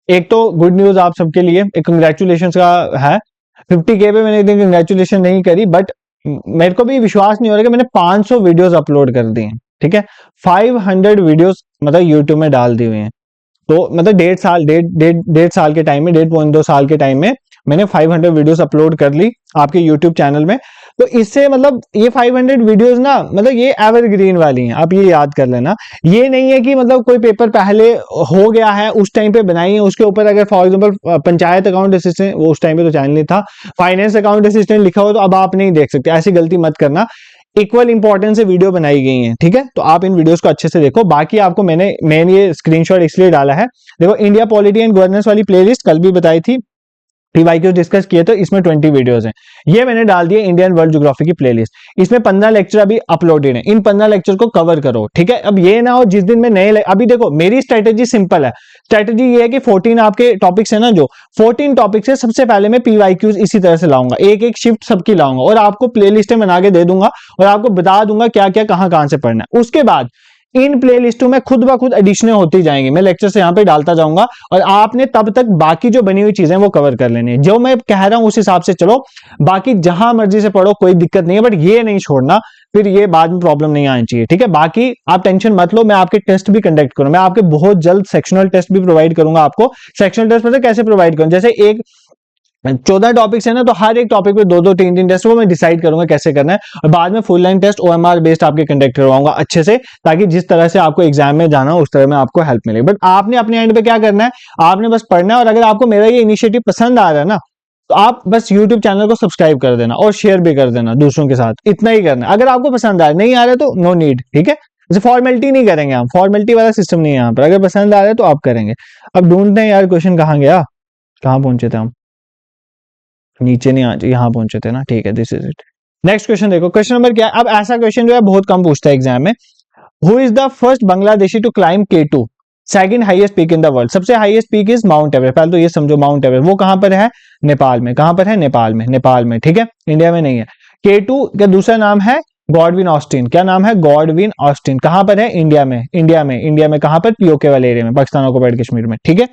S1: एक तो गुड न्यूज आप सबके लिए, एक कंग्रेचुलेशन का है। 50K पे मैंने कंग्रेचुलेशन नहीं करी, बट मेरे को भी विश्वास नहीं हो रहा कि मैंने 500 वीडियोस अपलोड कर दी हैं, ठीक है। 500 वीडियोस मतलब यूट्यूब में डाल दी हुई हैं। तो मतलब 1.5 साल के टाइम में, 1.5 साल के टाइम में मैंने 500 वीडियोस अपलोड कर ली आपके यूट्यूब चैनल में। तो इससे मतलब ये 500 वीडियोस ना, मतलब ये एवरग्रीन वाली हैं, आप ये याद कर लेना। ये नहीं है कि मतलब कोई पेपर पहले हो गया है उस टाइम पे बनाई है, उसके ऊपर अगर for example panchayat account assistant, वो उस टाइम पे तो चैनल नहीं था, फाइनेंस अकाउंट असिस्टेंट लिखा हो तो अब आप नहीं देख सकते, ऐसी गलती मत करना। इक्वल इंपॉर्टेंस से वीडियो बनाई गई है, ठीक है, तो आप इन वीडियोस को अच्छे से देखो। बाकी आपको मैंने ये स्क्रीनशॉट इसलिए डाला है, देखो इंडिया पॉलिटी एंड गवर्नेंस वाली प्लेलिस्ट कल भी बताई थी, पीवाईक्यू डिस्कस किए, तो इसमें 20 वीडियोस हैं। ये मैंने डाल दिया इंडियन वर्ल्ड ज्योग्राफी की प्लेलिस्ट, इसमें 15 लेक्चर अभी अपलोडेड हैं, इन 15 लेक्चर को कवर करो, ठीक है। अब ये ना हो जिस दिन में नए, अभी देखो मेरी स्ट्रेटेजी सिंपल है, स्ट्रेटेजी ये है कि 14 आपके टॉपिक्स है ना, जो 14 टॉपिक्स है, सबसे पहले मैं पीवाईक्यूज इसी तरह से लाऊंगा, एक एक शिफ्ट सबकी लाऊंगा और आपको प्लेलिस्टें बना के दे दूंगा और आपको बता दूंगा क्या क्या कहां से पढ़ना है। उसके बाद इन प्लेलिस्टों में खुद ब खुद एडिशनें होती जाएंगी, मैं लेक्चर से यहाँ पे डालता जाऊंगा और आपने तब तक बाकी जो बनी हुई चीजें वो कवर कर लेनी है। जो मैं कह रहा हूं उस हिसाब से चलो, बाकी जहां मर्जी से पढ़ो, कोई दिक्कत नहीं है, बट ये नहीं छोड़ना, फिर ये बाद में प्रॉब्लम नहीं आनी चाहिए, ठीक है। बाकी आप टेंशन मत लो, मैं आपके टेस्ट भी कंडक्ट करूंगा, मैं आपके बहुत जल्द सेक्शनल टेस्ट भी प्रोवाइड करूंगा आपको। सेक्शनल टेस्ट पता कैसे प्रोवाइड करूं, जैसे एक 14 टॉपिक्स है ना, तो हर एक टॉपिक पे 2-2 3-3 टेस्ट वो मैं डिसाइड करूंगा कैसे करना है, और बाद में full line test OMR based आपके कंडक्ट करवाऊंगा अच्छे से, ताकि जिस तरह से आपको एग्जाम में जाना हो उस तरह में आपको हेल्प मिले। बट आपने अपने एंड पे क्या करना है, आपने बस पढ़ना है, और अगर आपको मेरा ये इनिशिएटिव पसंद आ रहा है ना, तो आप बस यूट्यूब चैनल को सब्सक्राइब कर देना और शेयर भी कर देना दूसरों के साथ, इतना ही करना है। अगर आपको पसंद आ रहा है, नहीं आ रहा है तो नो नीड, ठीक है। जैसे फॉर्मेलिटी नहीं करेंगे हम, फॉर्मेलिटी वाला सिस्टम नहीं है यहाँ पर, अगर पसंद आ रहा है तो आप करेंगे। अब ढूंढते हैं यार क्वेश्चन कहाँ गया, कहाँ पहुंचे थे हम, नीचे नहीं आ, यहाँ पहुंचे थे ना, ठीक है, this is it. Next question देखो, क्वेश्चन नंबर क्या है। अब ऐसा क्वेश्चन जो है बहुत कम पूछता है एग्जाम में, who is the first Bangladeshi to climb K2, second highest peak in the world. सबसे highest peak is Mount Everest, पहले तो ये समझो माउंट एवरेस्ट वो कहां पर है, नेपाल में। कहां पर है, नेपाल में, नेपाल में, ठीक है, इंडिया में नहीं है। K2 का दूसरा नाम है गॉडविन ऑस्टिन, क्या नाम है, गॉडविन ऑस्टिन। कहां पर है, इंडिया में, इंडिया में कहां पर, पीओके वाले एरिया में, पाकिस्तान ऑक्युपाइड कश्मीर में, ठीक है।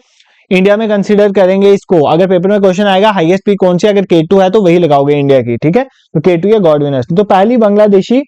S1: इंडिया में कंसीडर करेंगे इसको, अगर पेपर में क्वेश्चन आएगा हाईएस्ट पीक कौन सी, अगर K2 है तो वही लगाओगे इंडिया की, ठीक है। तो K2 या गॉडविन ऑस्टिन, तो पहली बांग्लादेशी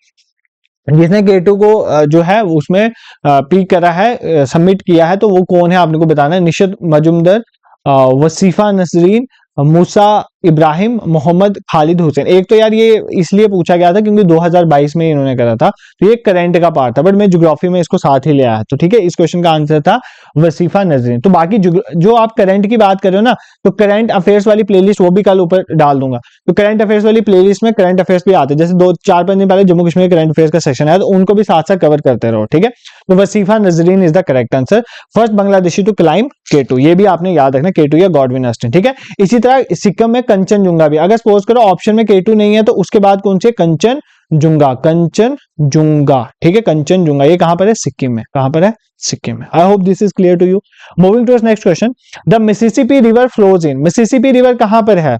S1: जिसने K2 को जो है उसमें पीक करा है, सबमिट किया है, तो वो कौन है आपने को बताना है। निशत मजुमदर, वसीफा नसरीन, मूसा इब्राहिम, मोहम्मद खालिद हुसैन। एक तो यार ये इसलिए पूछा गया था क्योंकि 2022 में इन्होंने करा था, तो ये करंट का पार्ट था, बट मैं ज्योग्राफी में इसको साथ ही ले आया, तो ठीक है। इस क्वेश्चन का आंसर था वसीफा नजरीन। तो बाकी जो आप करंट की बात कर रहे हो ना, तो करंट अफेयर्स वाली प्लेलिस्ट वो भी कल ऊपर डाल दूंगा। तो करंट अफेयर्स वाली प्लेलिस्ट में करंट अफेयर्स भी आते हैं, जैसे 2-4-5 दिन पहले जम्मू कश्मीर करंट अफेयर्स का सेक्शन आया, तो उनको भी साथ साथ कवर करते रहो, ठीक है। तो Wasfia Nazreen is the correct answer, first Bangladeshi to climb K2, ये भी आपने याद रखना, K2 या गॉडविन ऑस्टिन, ठीक है। इसी तरह सिक्किम में कंचनजुंगा भी, अगर सपोज करो ऑप्शन में K2 नहीं है तो उसके बाद कौन से, कंचनजुंगा, कंचनजुंगा, ठीक है, कंचनजुंगा। ये कहां पर है, सिक्किम में, कहां पर है, सिक्किम में। I hope this is clear to you. Moving to next question, the Mississippi river flows in, Mississippi river कहां पर है,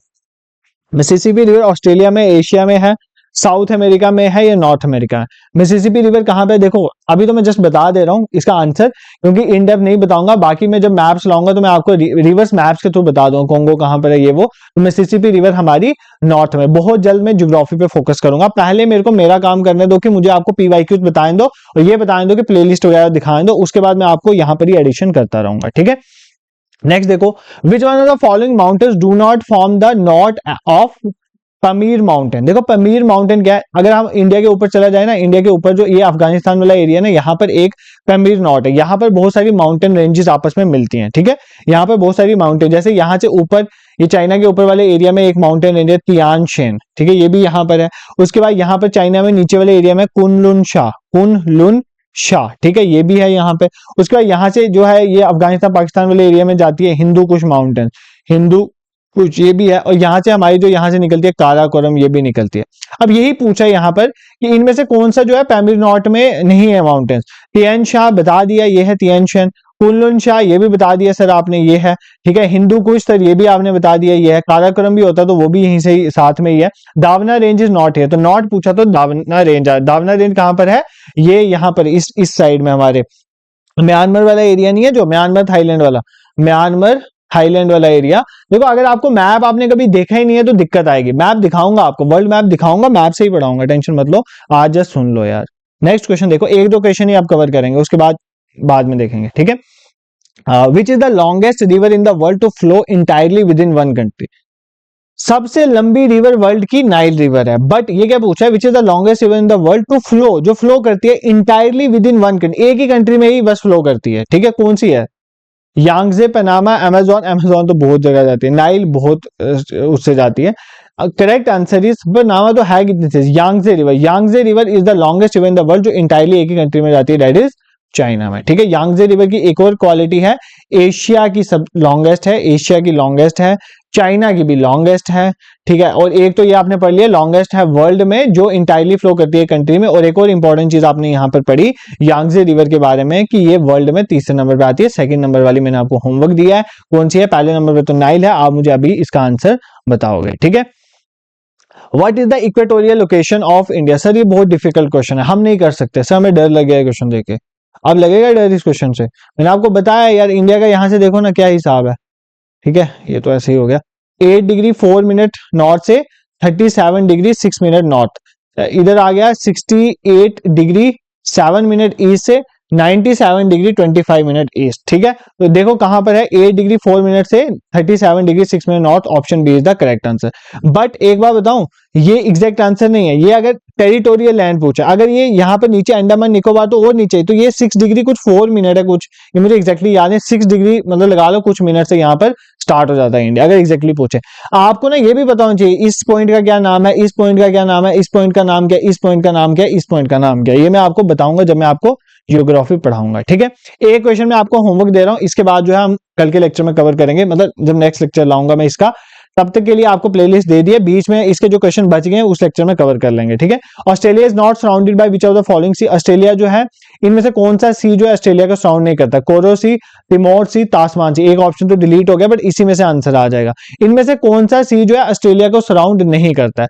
S1: मिसिसिपी रिवर ऑस्ट्रेलिया में, एशिया में है, साउथ अमेरिका में है या नॉर्थ अमेरिका है। मिसिसिपी रिवर कहां पे, देखो अभी तो मैं जस्ट बता दे रहा हूं इसका आंसर, क्योंकि इन डेप्थ नहीं बताऊंगा, बाकी मैं जब मैप्स लाऊंगा तो मैं आपको रिवर्स मैप्स के थ्रू बता दूंगा कोंगो कहां पर है, ये वो। तो मिसिसिपी रिवर हमारी नॉर्थ में। बहुत जल्द मैं ज्योग्राफी पे फोकस करूंगा, पहले मेरे को मेरा काम करने दो कि मुझे आपको पीवाईक्यूज बताएं दो और ये बताएं दो कि प्लेलिस्ट वगैरह दिखाएं दो, उसके बाद मैं आपको यहाँ पर ही एडिशन करता रहूंगा, ठीक है। नेक्स्ट देखो, which one of the following mountains do not form the knot of Pamir mountain. देखो पमीर माउंटेन क्या है, अगर हम इंडिया के ऊपर चला जाए ना, इंडिया के ऊपर जो ये अफगानिस्तान वाला एरिया ना, यहाँ पर एक पमीर नॉट है, यहाँ पर बहुत सारी माउंटेन रेंजेस आपस में मिलती हैं, ठीक है। यहाँ पर बहुत सारी माउंटेन, जैसे यहाँ से ऊपर ये चाइना के ऊपर वाले एरिया में एक माउंटेन रेंज है तियान शेन, ठीक है, ये भी यहाँ पर है। उसके बाद यहाँ पर चाइना में नीचे वाले एरिया में कुनलुन शाह, ठीक है, ये भी है यहाँ पे। उसके बाद यहाँ से जो है ये अफगानिस्तान पाकिस्तान वाले एरिया में जाती है हिंदू कुश माउंटेन, हिंदू कुछ ये भी है, और यहाँ से हमारी जो यहाँ से निकलती है काराकोरम, ये भी निकलती है। अब यही पूछा है यहाँ पर कि इनमें से कौन सा जो है पैमिर नॉट में नहीं है माउंटेन्स। तियान शाह बता दिया, ये है तियान शेन। कुनलुन शाह ये भी बता दिया सर आपने, ये है, ठीक है। हिंदू कुश सर ये भी आपने बता दिया, ये है। काराकोरम भी होता तो वो भी यहीं से ही साथ में ही है। दावना रेंज इज नॉट है, तो नॉट पूछा तो दावना रेंज है। दावना रेंज कहाँ पर है, ये यहाँ पर इस साइड में हमारे म्यांमार वाला एरिया नहीं है, जो म्यांमार थाईलैंड वाला, म्यांमार थाईलैंड वाला एरिया। देखो अगर आपको मैप आपने कभी देखा ही नहीं है तो दिक्कत आएगी, मैप दिखाऊंगा आपको, वर्ल्ड मैप दिखाऊंगा, मैप से ही पढ़ाऊंगा, टेंशन मत लो, आज जस्ट सुन लो यार। नेक्स्ट क्वेश्चन देखो, 1-2 क्वेश्चन ही आप कवर करेंगे, उसके बाद में देखेंगे, ठीक है। Which is the longest river in the world to flow entirely within one country. सबसे लंबी रिवर वर्ल्ड की नाइल रिवर है, बट ये क्या पूछा है, which is the longest river in the world to flow, जो फ्लो करती है entirely within one country, एक ही कंट्री में ही बस फ्लो करती है, ठीक है, कौन सी है? यांगजे, पनामा, अमेजोन, अमेजोन तो बहुत जगह जाती है, नाइल बहुत उससे जाती है। करेक्ट आंसर इज, पनामा तो है कितनी से, Yangtze river, Yangtze river is the longest river in the world, जो इंटायरली एक ही कंट्री में जाती है, दैट इज चाइना में, ठीक है। यांगजे रिवर की एक और क्वालिटी है, एशिया की सब लॉन्गेस्ट है, एशिया की लॉन्गेस्ट है, चाइना की भी लॉन्गेस्ट है, ठीक है। और एक तो ये आपने पढ़ लिया लॉन्गेस्ट है वर्ल्ड में, जो इंटायरली फ्लो करती है कंट्री में। और एक और इंपॉर्टेंट चीज आपने यहाँ पर पढ़ी यांगजे रिवर के बारे में कि ये वर्ल्ड में तीसरे नंबर पे आती है, सेकंड नंबर वाली मैंने आपको होमवर्क दिया है, कौन सी है? पहले नंबर पे तो नाइल है, आप मुझे अभी इसका आंसर बताओगे, ठीक है। What is the equatorial location of India? Sir ये बहुत डिफिकल्ट क्वेश्चन है, हम नहीं कर सकते सर, हमें डर लग गया है क्वेश्चन देके। अब लगेगा डर इस क्वेश्चन से? मैंने आपको बताया यार, इंडिया का यहाँ से देखो ना क्या हिसाब है, ठीक है। ये तो ऐसे ही हो गया, 8 डिग्री 4 मिनट नॉर्थ से 37 डिग्री 6 मिनट नॉर्थ, इधर आ गया 68 डिग्री 7 मिनट ईस्ट से 97 डिग्री 25 मिनट ईस्ट, ठीक है। तो देखो कहां पर है, 8 डिग्री 4 मिनट से 37 degree 6 minute north, option b is the correct answer. But एक बात बताऊं, ये एग्जैक्ट आंसर नहीं है, ये अगर टेरिटोरियल लैंड पूछा, अगर ये यहाँ पर नीचे अंडमान निकोबार तो और नीचे, तो ये 6 डिग्री कुछ 4 मिनट है कुछ, ये मुझे एक्जैक्टली याद है, 6 डिग्री मतलब लगा लो कुछ मिनट से यहाँ पर स्टार्ट हो जाता है इंडिया, अगर एग्जैक्टली पूछे। आपको ना ये भी पता होना चाहिए इस पॉइंट का क्या नाम है, इस पॉइंट का क्या नाम है, इस पॉइंट का नाम क्या है, इस पॉइंट का नाम क्या है, इस पॉइंट का नाम क्या है, ये मैं आपको बताऊंगा जब मैं आपको जियोग्राफी पढ़ाऊंगा, ठीक है। एक क्वेश्चन मैं आपको होमवर्क दे रहा हूं, इसके बाद जो है हम कल के लेक्चर में कवर करेंगे, मतलब जब नेक्स्ट लेक्चर लाऊंगा मैं इसका, तब तक के लिए आपको प्लेलिस्ट दे दी है, बीच में इसके जो क्वेश्चन बच गए हैं उस लेक्चर में कवर कर लेंगे, ठीक है। Australia is not surrounded by which of the following sea? Australia जो है इनमें से कौन सा सी जो है ऑस्ट्रेलिया को सराउंड नहीं करता? कोरो सी, तिमोर सी, तास्मान सी, एक ऑप्शन तो डिलीट हो गया बट इसी में से आंसर आ जाएगा। इनमें से कौन सा सी जो है ऑस्ट्रेलिया को सराउंड नहीं करता है?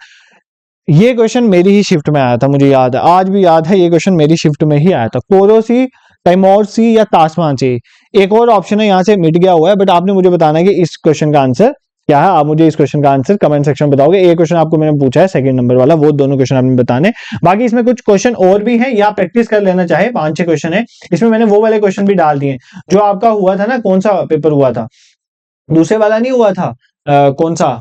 S1: ये क्वेश्चन मेरी ही शिफ्ट में आया था, मुझे याद है, आज भी याद है, ये क्वेश्चन मेरी शिफ्ट में ही आया था, कोरो सी, तैमूर सी या तास्मान सी। एक और ऑप्शन है यहाँ से मिट गया हुआ है, बट आपने मुझे बताना है कि इस क्वेश्चन का आंसर क्या है, आप मुझे इस क्वेश्चन का आंसर कमेंट सेक्शन में बताओगे। एक क्वेश्चन आपको मैंने पूछा है सेकंड नंबर वाला, वो दोनों क्वेश्चन आपने बताने, बाकी इसमें कुछ क्वेश्चन और भी हैं, या प्रैक्टिस कर लेना चाहे, 5-6 क्वेश्चन है इसमें, मैंने वो वाले क्वेश्चन भी डाल दिए जो आपका हुआ था ना, कौन सा पेपर हुआ था, दूसरे वाला नहीं हुआ था, कौन सा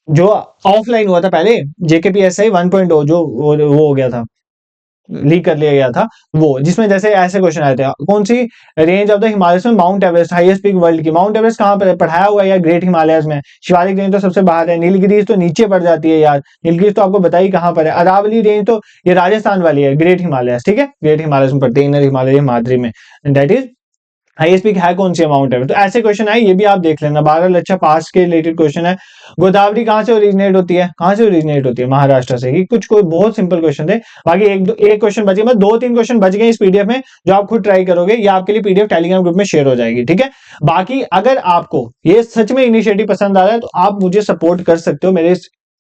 S1: जो ऑफलाइन हुआ था पहले, जेकेपीएसआई 1.0, जो वो हो गया था, लीक कर लिया गया था, वो जिसमें जैसे ऐसे क्वेश्चन आए थे, कौन सी रेंज ऑफ द हिमालयस में mount Everest highest peak world की? माउंट एवरेस्ट कहां पर है, पढ़ाया हुआ है यार, ग्रेट हिमालयस में। शिवालिक रेंज तो सबसे बाहर है, नीलगिरीज तो नीचे पड़ जाती है यार, नीलगिरीज तो आपको बताइए कहां पर है। अरावली रेंज तो ये राजस्थान वाली है, ग्रेट हिमालयस, ठीक है, ग्रेट हिमालयस में पड़ती है, इनर हिमालय हिमाद्री में, दैट इज हाईएस्ट पीक है कौन सी? Mount Everest. तो ऐसे क्वेश्चन है, ये भी आप देख लेना, 12 अच्छा पास के रिलेटेड क्वेश्चन है। गोदावरी कहां से ओरिजिनेट होती है? कहां से ओरिजिनेट होती है? महाराष्ट्र से ही। कुछ कोई बहुत सिंपल क्वेश्चन थे, बाकी एक क्वेश्चन बचे, मतलब 2-3 क्वेश्चन बच गए इस पीडीएफ में, जो आप खुद ट्राई करोगे, ये आपके लिए पीडीएफ टेलीग्राम ग्रुप में शेयर हो जाएगी, ठीक है। बाकी अगर आपको ये सच में इनिशिएटिव पसंद आ रहा है तो आप मुझे सपोर्ट कर सकते हो, मेरे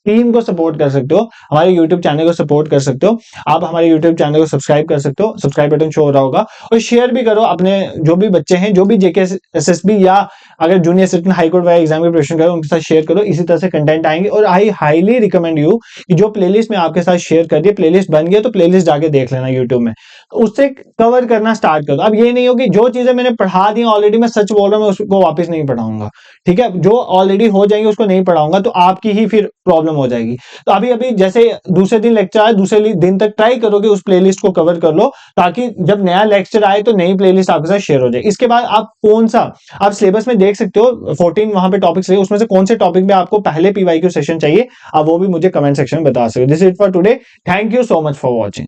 S1: टीम को सपोर्ट कर सकते हो, हमारे यूट्यूब चैनल को सपोर्ट कर सकते हो, आप हमारे यूट्यूब चैनल को सब्सक्राइब कर सकते हो, सब्सक्राइब बटन शो हो रहा होगा, और शेयर भी करो अपने जो भी बच्चे हैं, जो भी जेके एसएसबी या अगर जूनियर असिस्टेंट हाई कोर्ट वाले एग्जाम की प्रिपरेशन करो, उनके साथ शेयर करो, इसी तरह से कंटेंट आएंगे। और आई हाईली रिकमेंड यू कि जो प्लेलिस्ट में आपके साथ शेयर कर दिए, प्लेलिस्ट बन गया तो प्लेलिस्ट जाके देख लेना यूट्यूब में, तो उससे कवर करना स्टार्ट कर दो। अब ये नहीं हो कि जो चीजें मैंने पढ़ा दी ऑलरेडी, मैं सच बोल रहा हूं, मैं उसको वापस नहीं पढ़ाऊंगा, ठीक है, जो ऑलरेडी हो जाएंगे उसको नहीं पढ़ाऊंगा, तो आपकी ही फिर प्रॉब्लम हो जाएगी। तो अभी अभी जैसे दूसरे दिन लेक्चर आए, दूसरे दिन तक ट्राई करोगे उस प्लेलिस्ट को कवर कर लो, ताकि जब नया लेक्चर आए तो नई प्लेलिस्ट आपके साथ शेयर हो जाए। इसके बाद आप कौन सा, आप सिलेबस में देख सकते हो 14 वहां पे टॉपिक्स है, उसमें से कौन से टॉपिक में आपको पहले पीवाईक्यू सेशन चाहिए, आप वो भी मुझे कमेंट सेक्शन में बता सकते हो। This is for today, thank you so much for watching.